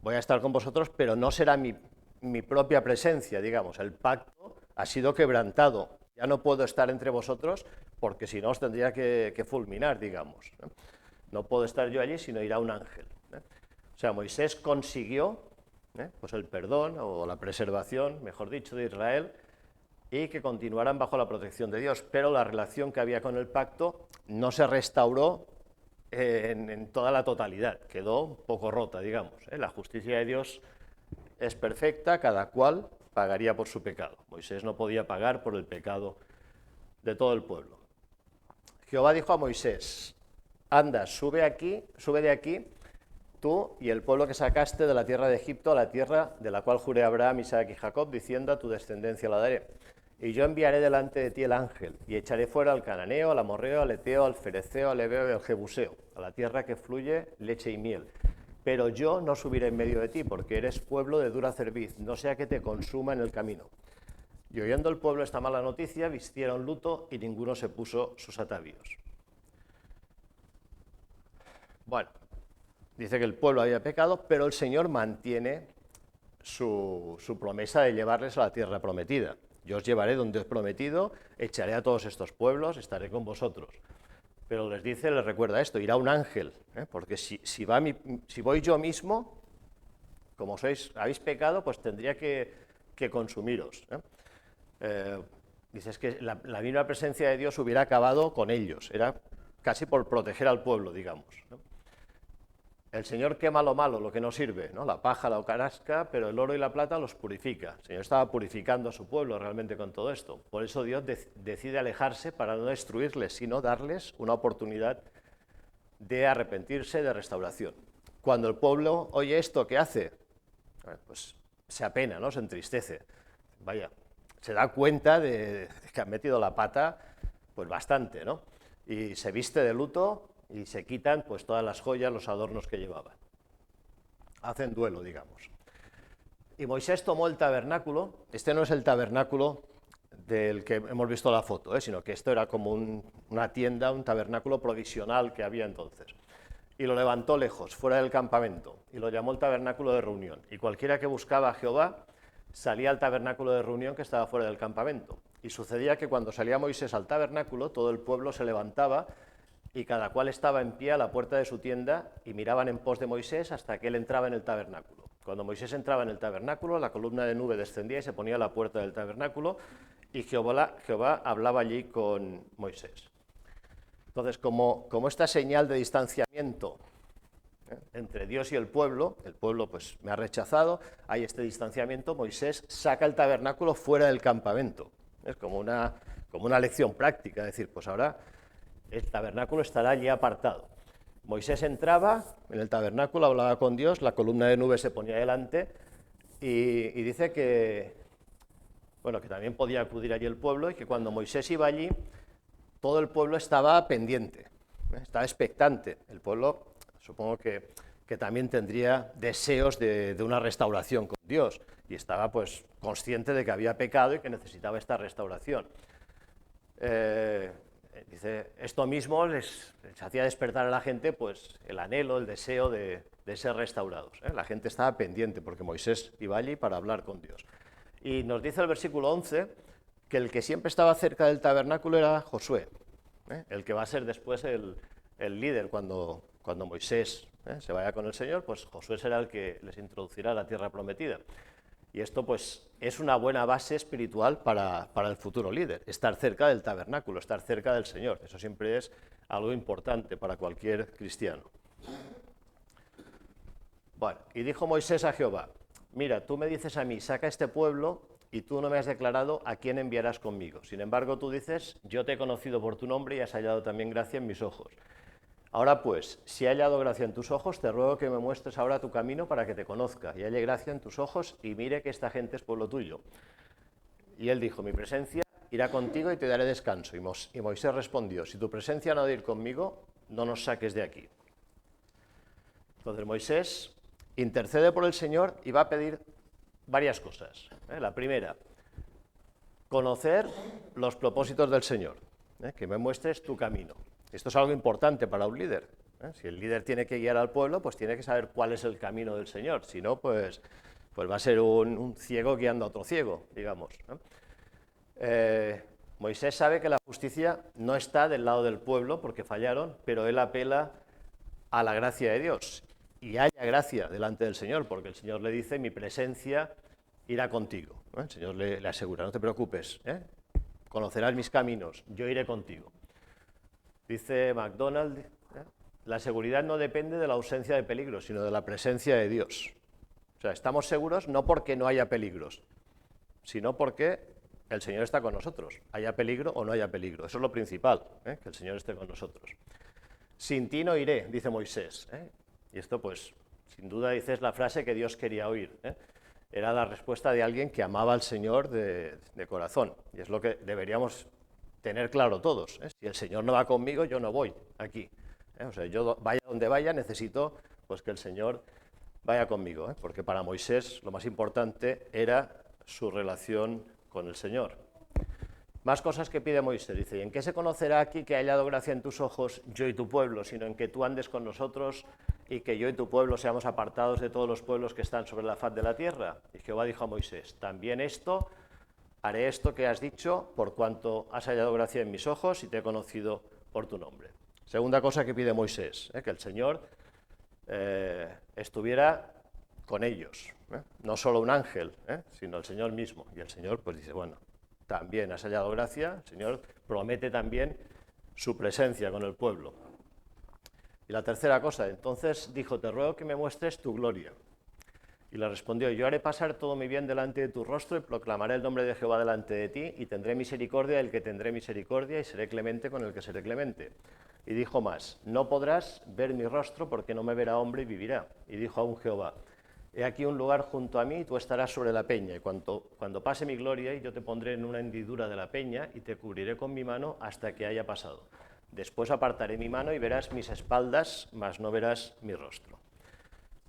voy a estar con vosotros, pero no será mi propia presencia, digamos. El pacto ha sido quebrantado. Ya no puedo estar entre vosotros porque si no os tendría que fulminar, digamos. No puedo estar yo allí, sino irá un ángel. O sea, Moisés consiguió pues el perdón o la preservación, mejor dicho, de Israel, y que continuaran bajo la protección de Dios, pero la relación que había con el pacto no se restauró en toda la totalidad, quedó un poco rota, digamos. La justicia de Dios es perfecta, cada cual pagaría por su pecado. Moisés no podía pagar por el pecado de todo el pueblo. Jehová dijo a Moisés, anda, sube de aquí, tú y el pueblo que sacaste de la tierra de Egipto, a la tierra de la cual juré a Abraham, Isaac y Jacob, diciendo a tu descendencia la daré. y yo enviaré delante de ti el ángel, y echaré fuera al cananeo, al amorreo, al eteo, al fereceo, al heveo y al jebuseo, a la tierra que fluye leche y miel. Pero yo no subiré en medio de ti, porque eres pueblo de dura cerviz, no sea que te consuma en el camino. Y oyendo el pueblo esta mala noticia, vistieron luto y ninguno se puso sus atavíos. Bueno, dice que el pueblo había pecado, pero el Señor mantiene su promesa de llevarles a la tierra prometida. Yo os llevaré donde os he prometido, echaré a todos estos pueblos, estaré con vosotros. Pero les dice, les recuerda esto, irá un ángel, porque si voy yo mismo, como habéis pecado, pues tendría que consumiros. Dices que la misma presencia de Dios hubiera acabado con ellos, era casi por proteger al pueblo, digamos, ¿no? El Señor quema lo malo, lo que no sirve, ¿no? La paja, la hojarasca, pero el oro y la plata los purifica. El Señor estaba purificando a su pueblo realmente con todo esto. Por eso Dios decide alejarse para no destruirles, sino darles una oportunidad de arrepentirse, de restauración. Cuando el pueblo oye esto, ¿qué hace? Pues se apena, ¿no? Se entristece. Vaya, se da cuenta de que han metido la pata, pues bastante, ¿no? Y se viste de luto y se quitan pues todas las joyas, los adornos que llevaban. Hacen duelo, digamos. Y Moisés tomó el tabernáculo. Este no es el tabernáculo del que hemos visto la foto, sino que esto era como una tienda, un tabernáculo provisional que había entonces. Y lo levantó lejos, fuera del campamento, y lo llamó el tabernáculo de reunión. Y cualquiera que buscaba a Jehová salía al tabernáculo de reunión que estaba fuera del campamento. Y sucedía que cuando salía Moisés al tabernáculo, todo el pueblo se levantaba y cada cual estaba en pie a la puerta de su tienda y miraban en pos de Moisés hasta que él entraba en el tabernáculo. Cuando Moisés entraba en el tabernáculo, la columna de nube descendía y se ponía a la puerta del tabernáculo y Jehová hablaba allí con Moisés. Entonces, como esta señal de distanciamiento entre Dios y el pueblo pues me ha rechazado, hay este distanciamiento, Moisés saca el tabernáculo fuera del campamento. Es como una lección práctica, es decir, pues ahora el tabernáculo estará allí apartado. Moisés entraba en el tabernáculo, hablaba con Dios, la columna de nube se ponía delante y dice que también podía acudir allí el pueblo y que cuando Moisés iba allí, todo el pueblo estaba pendiente, estaba expectante. El pueblo, supongo que también tendría deseos de una restauración con Dios y estaba pues consciente de que había pecado y que necesitaba esta restauración. Dice, esto mismo les hacía despertar a la gente pues el anhelo, el deseo de ser restaurados. La gente estaba pendiente porque Moisés iba allí para hablar con Dios. Y nos dice el versículo 11 que el que siempre estaba cerca del tabernáculo era Josué, el que va a ser después el líder cuando Moisés se vaya con el Señor, pues Josué será el que les introducirá a la tierra prometida. Y esto pues es una buena base espiritual para el futuro líder, estar cerca del tabernáculo, estar cerca del Señor. Eso siempre es algo importante para cualquier cristiano. Bueno, y dijo Moisés a Jehová, mira, tú me dices a mí, saca este pueblo y tú no me has declarado a quién enviarás conmigo. Sin embargo, tú dices, yo te he conocido por tu nombre y has hallado también gracia en mis ojos. Ahora pues, si he hallado gracia en tus ojos, te ruego que me muestres ahora tu camino para que te conozca, y halle gracia en tus ojos, y mire que esta gente es pueblo tuyo. Y él dijo, mi presencia irá contigo y te daré descanso. Y Moisés respondió, si tu presencia no ha de ir conmigo, no nos saques de aquí. Entonces Moisés intercede por el Señor y va a pedir varias cosas. La primera, conocer los propósitos del Señor, que me muestres tu camino. Esto es algo importante para un líder. Si el líder tiene que guiar al pueblo, pues tiene que saber cuál es el camino del Señor. Si no, pues va a ser un ciego guiando a otro ciego, digamos. Moisés sabe que la justicia no está del lado del pueblo porque fallaron, pero él apela a la gracia de Dios. Y haya gracia delante del Señor, porque el Señor le dice, mi presencia irá contigo. El Señor le asegura, no te preocupes, conocerás mis caminos, yo iré contigo. Dice MacDonald, la seguridad no depende de la ausencia de peligros, sino de la presencia de Dios. O sea, estamos seguros no porque no haya peligros, sino porque el Señor está con nosotros, haya peligro o no haya peligro. Eso es lo principal, que el Señor esté con nosotros. Sin ti no iré, dice Moisés. Y esto, pues, sin duda, dice, es la frase que Dios quería oír. era la respuesta de alguien que amaba al Señor de corazón, y es lo que deberíamos tener claro todos, ¿eh? Si el Señor no va conmigo, yo no voy aquí, ¿eh? O sea, yo vaya donde vaya, necesito pues que el Señor vaya conmigo, ¿eh? Porque para Moisés lo más importante era su relación con el Señor. Más cosas que pide Moisés, dice, ¿y en qué se conocerá aquí que ha hallado gracia en tus ojos yo y tu pueblo, sino en que tú andes con nosotros y que yo y tu pueblo seamos apartados de todos los pueblos que están sobre la faz de la tierra? Y Jehová dijo a Moisés, también haré esto que has dicho, por cuanto has hallado gracia en mis ojos y te he conocido por tu nombre. Segunda cosa que pide Moisés, que el Señor estuviera con ellos, no solo un ángel, sino el Señor mismo. Y el Señor pues dice, bueno, también has hallado gracia, el Señor promete también su presencia con el pueblo. Y la tercera cosa, entonces dijo, te ruego que me muestres tu gloria. Y le respondió, yo haré pasar todo mi bien delante de tu rostro y proclamaré el nombre de Jehová delante de ti y tendré misericordia del que tendré misericordia y seré clemente con el que seré clemente. Y dijo más, no podrás ver mi rostro porque no me verá hombre y vivirá. Y dijo aún Jehová, he aquí un lugar junto a mí y tú estarás sobre la peña y cuando pase mi gloria yo te pondré en una hendidura de la peña y te cubriré con mi mano hasta que haya pasado. Después apartaré mi mano y verás mis espaldas, mas no verás mi rostro.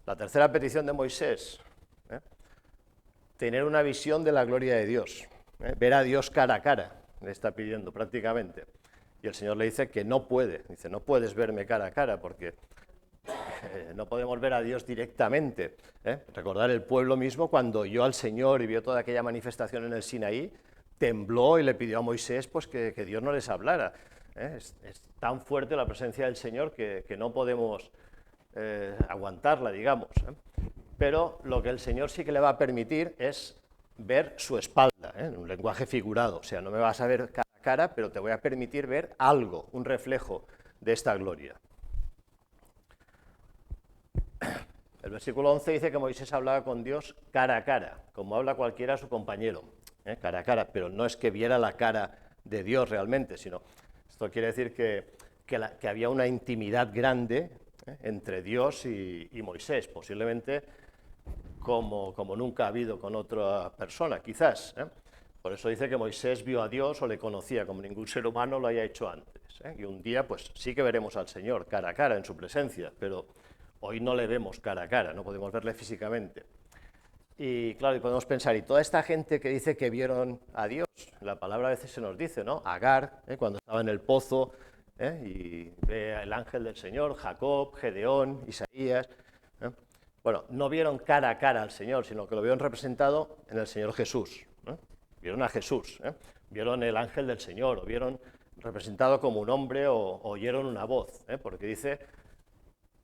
La tercera petición de Moisés, tener una visión de la gloria de Dios, ver a Dios cara a cara, le está pidiendo prácticamente. Y el Señor le dice que no puede, dice, no puedes verme cara a cara porque no podemos ver a Dios directamente. Recordar el pueblo mismo cuando oyó al Señor y vio toda aquella manifestación en el Sinaí, tembló y le pidió a Moisés pues, que Dios no les hablara. Es tan fuerte la presencia del Señor que no podemos aguantarla, digamos. Pero lo que el Señor sí que le va a permitir es ver su espalda, en un lenguaje figurado. O sea, no me vas a ver cara a cara, pero te voy a permitir ver algo, un reflejo de esta gloria. El versículo 11 dice que Moisés hablaba con Dios cara a cara, como habla cualquiera a su compañero, cara a cara, pero no es que viera la cara de Dios realmente, sino, esto quiere decir que había una intimidad grande entre Dios y Moisés, posiblemente como nunca ha habido con otra persona, quizás. Por eso dice que Moisés vio a Dios o le conocía como ningún ser humano lo haya hecho antes. Y un día pues sí que veremos al Señor cara a cara en su presencia, pero hoy no le vemos cara a cara, no podemos verle físicamente. Y claro, y podemos pensar, y toda esta gente que dice que vieron a Dios, la palabra a veces se nos dice, ¿no? Agar, cuando estaba en el pozo, y ve al ángel del Señor, Jacob, Gedeón, Isaías. Bueno, no vieron cara a cara al Señor, sino que lo vieron representado en el Señor Jesús. Vieron a Jesús, vieron el ángel del Señor, o vieron representado como un hombre, o oyeron una voz, porque dice,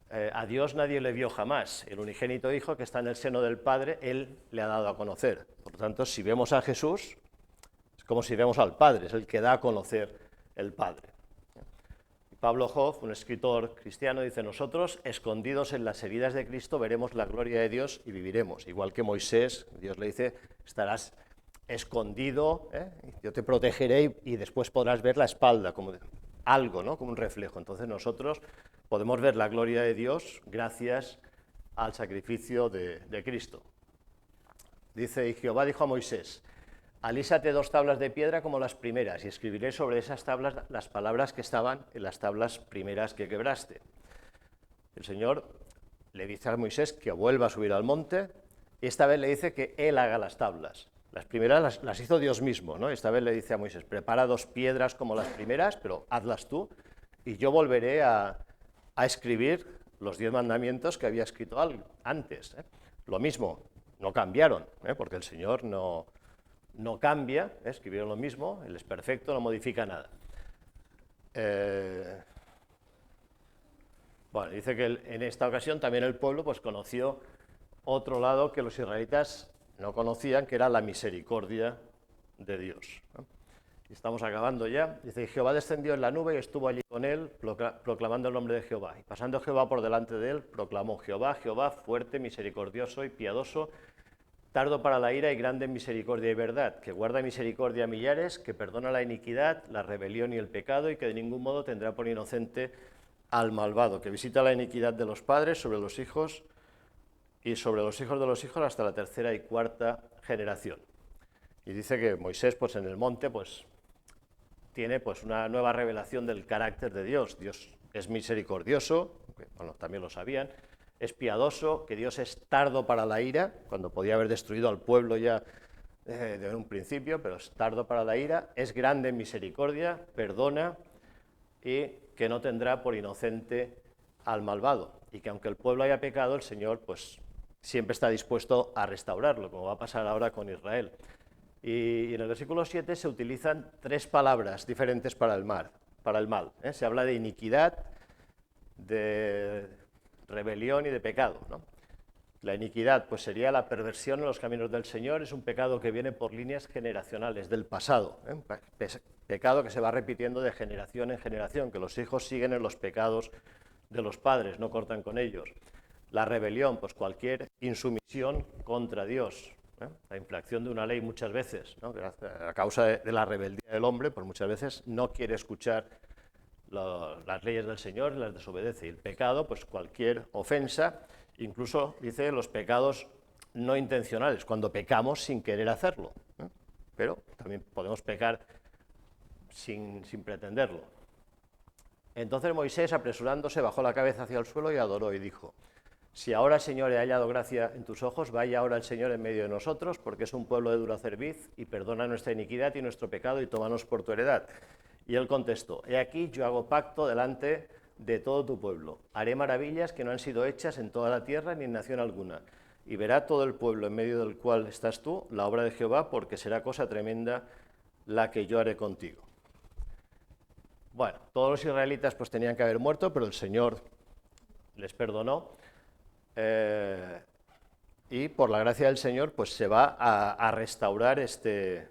a Dios nadie le vio jamás, el unigénito Hijo que está en el seno del Padre, Él le ha dado a conocer. Por lo tanto, si vemos a Jesús, es como si vemos al Padre, es el que da a conocer el Padre. Pablo Hoff, un escritor cristiano, dice, nosotros, escondidos en las heridas de Cristo, veremos la gloria de Dios y viviremos. Igual que Moisés, Dios le dice, estarás escondido, yo te protegeré y después podrás ver la espalda, como algo, ¿no? Como un reflejo. Entonces nosotros podemos ver la gloria de Dios gracias al sacrificio de Cristo. Dice, y Jehová dijo a Moisés, alísate 2 tablas de piedra como las primeras, y escribiré sobre esas tablas las palabras que estaban en las tablas primeras que quebraste. El Señor le dice a Moisés que vuelva a subir al monte, y esta vez le dice que él haga las tablas. Las primeras las hizo Dios mismo, ¿no? Esta vez le dice a Moisés, prepara 2 piedras como las primeras, pero hazlas tú, y yo volveré a escribir los 10 mandamientos que había escrito antes. Lo mismo, no cambiaron, porque el Señor no cambia, escribieron lo mismo, Él es perfecto, no modifica nada. Bueno, dice que en esta ocasión también el pueblo pues, conoció otro lado que los israelitas no conocían, que era la misericordia de Dios. Y estamos acabando ya. Dice, Jehová descendió en la nube y estuvo allí con él, proclamando el nombre de Jehová. Y pasando Jehová por delante de él, proclamó, Jehová, Jehová, fuerte, misericordioso y piadoso, tardo para la ira y grande en misericordia y verdad, que guarda misericordia a millares, que perdona la iniquidad, la rebelión y el pecado, y que de ningún modo tendrá por inocente al malvado, que visita la iniquidad de los padres sobre los hijos y sobre los hijos de los hijos hasta la tercera y cuarta generación. Y dice que Moisés, pues en el monte, pues tiene pues una nueva revelación del carácter de Dios. Dios es misericordioso, que, bueno, también lo sabían, es piadoso, que Dios es tardo para la ira, cuando podía haber destruido al pueblo ya de un principio, pero es tardo para la ira, es grande en misericordia, perdona y que no tendrá por inocente al malvado, y que aunque el pueblo haya pecado, el Señor pues siempre está dispuesto a restaurarlo, como va a pasar ahora con Israel. Y en el versículo 7 se utilizan tres palabras diferentes para el mal. Se habla de iniquidad, de rebelión y de pecado, ¿no? La iniquidad pues sería la perversión en los caminos del Señor, es un pecado que viene por líneas generacionales, del pasado, pecado que se va repitiendo de generación en generación, que los hijos siguen en los pecados de los padres, no cortan con ellos. La rebelión, pues cualquier insumisión contra Dios, la infracción de una ley muchas veces, ¿no? A causa de la rebeldía del hombre, pues muchas veces no quiere escuchar las leyes del Señor y las desobedece. Y el pecado, pues cualquier ofensa, incluso dice los pecados no intencionales, cuando pecamos sin querer hacerlo, ¿eh? Pero también podemos pecar sin pretenderlo. Entonces Moisés, apresurándose, bajó la cabeza hacia el suelo y adoró y dijo: si ahora, Señor, he hallado gracia en tus ojos, vaya ahora el Señor en medio de nosotros, porque es un pueblo de dura cerviz, y perdona nuestra iniquidad y nuestro pecado, y tómanos por tu heredad. Y él contestó: he aquí, yo hago pacto delante de todo tu pueblo. Haré maravillas que no han sido hechas en toda la tierra ni en nación alguna. Y verá todo el pueblo en medio del cual estás tú, la obra de Jehová, porque será cosa tremenda la que yo haré contigo. Bueno, todos los israelitas pues tenían que haber muerto, pero el Señor les perdonó. Y por la gracia del Señor pues se va a restaurar este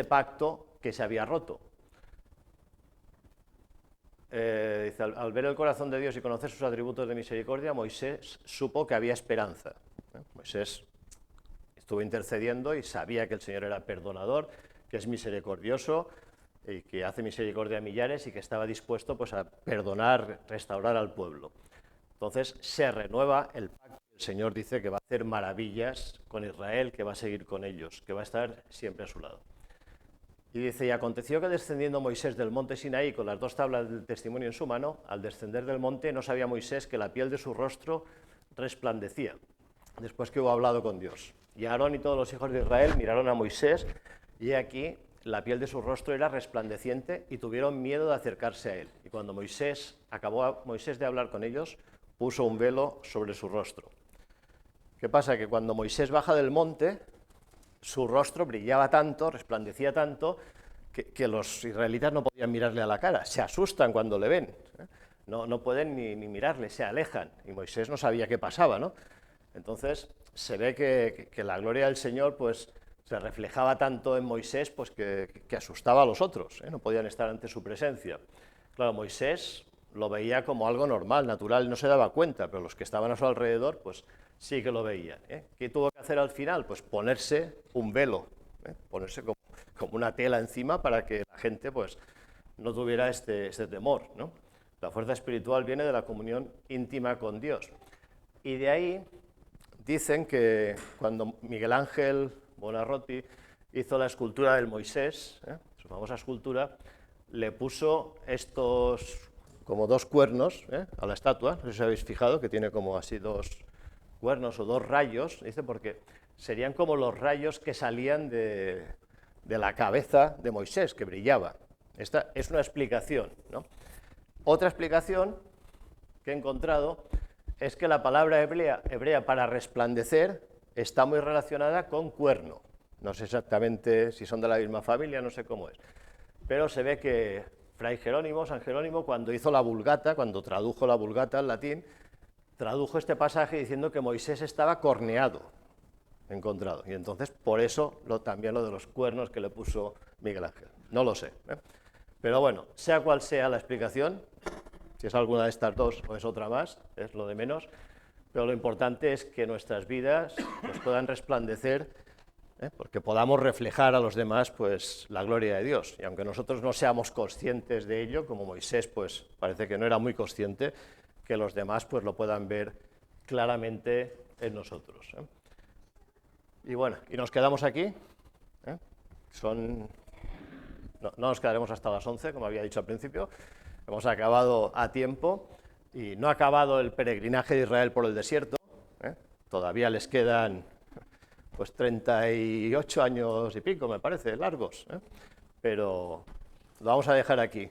pacto que se había roto. Dice, al ver el corazón de Dios y conocer sus atributos de misericordia, Moisés supo que había esperanza. Moisés estuvo intercediendo y sabía que el Señor era perdonador, que es misericordioso y que hace misericordia a millares y que estaba dispuesto pues a perdonar, restaurar al pueblo. Entonces se renueva el pacto. El Señor dice que va a hacer maravillas con Israel, que va a seguir con ellos, que va a estar siempre a su lado. Y dice, y aconteció que descendiendo Moisés del monte Sinaí con las dos tablas del testimonio en su mano, al descender del monte no sabía Moisés que la piel de su rostro resplandecía, después que hubo hablado con Dios. Y Aarón y todos los hijos de Israel miraron a Moisés, y aquí la piel de su rostro era resplandeciente, y tuvieron miedo de acercarse a él. Y cuando acabó Moisés de hablar con ellos, puso un velo sobre su rostro. ¿Qué pasa? Que cuando Moisés baja del monte, su rostro brillaba tanto, resplandecía tanto, que los israelitas no podían mirarle a la cara, se asustan cuando le ven, no pueden ni mirarle, se alejan, y Moisés no sabía qué pasaba, ¿no? Entonces se ve que la gloria del Señor pues se reflejaba tanto en Moisés pues que asustaba a los otros, no podían estar ante su presencia. Claro, Moisés lo veía como algo normal, natural, no se daba cuenta, pero los que estaban a su alrededor pues sí que lo veían. ¿Qué tuvo que hacer al final? Pues ponerse un velo, ponerse como una tela encima para que la gente pues no tuviera este temor, ¿no? La fuerza espiritual viene de la comunión íntima con Dios. Y de ahí dicen que cuando Miguel Ángel Buonarroti hizo la escultura del Moisés, su famosa escultura, le puso estos como dos cuernos a la estatua, no sé si os habéis fijado que tiene como así dos cuernos o dos rayos, dice, porque serían como los rayos que salían de la cabeza de Moisés, que brillaba. Esta es una explicación, ¿no? Otra explicación que he encontrado es que la palabra hebrea para resplandecer está muy relacionada con cuerno. No sé exactamente si son de la misma familia, no sé cómo es. Pero se ve que Fray Jerónimo, San Jerónimo, cuando hizo la Vulgata, cuando tradujo la Vulgata al latín, tradujo este pasaje diciendo que Moisés estaba corneado, encontrado. Y entonces, por eso, también lo de los cuernos que le puso Miguel Ángel. No lo sé, ¿eh? Pero bueno, sea cual sea la explicación, si es alguna de estas dos o es otra más, es lo de menos, pero lo importante es que nuestras vidas nos puedan resplandecer, porque podamos reflejar a los demás pues la gloria de Dios. Y aunque nosotros no seamos conscientes de ello, como Moisés pues parece que no era muy consciente, que los demás pues lo puedan ver claramente en nosotros. Y bueno, y nos quedamos aquí. No nos quedaremos hasta las 11, como había dicho al principio. Hemos acabado a tiempo y no ha acabado el peregrinaje de Israel por el desierto. Todavía les quedan pues 38 años y pico, me parece, largos. Pero lo vamos a dejar aquí.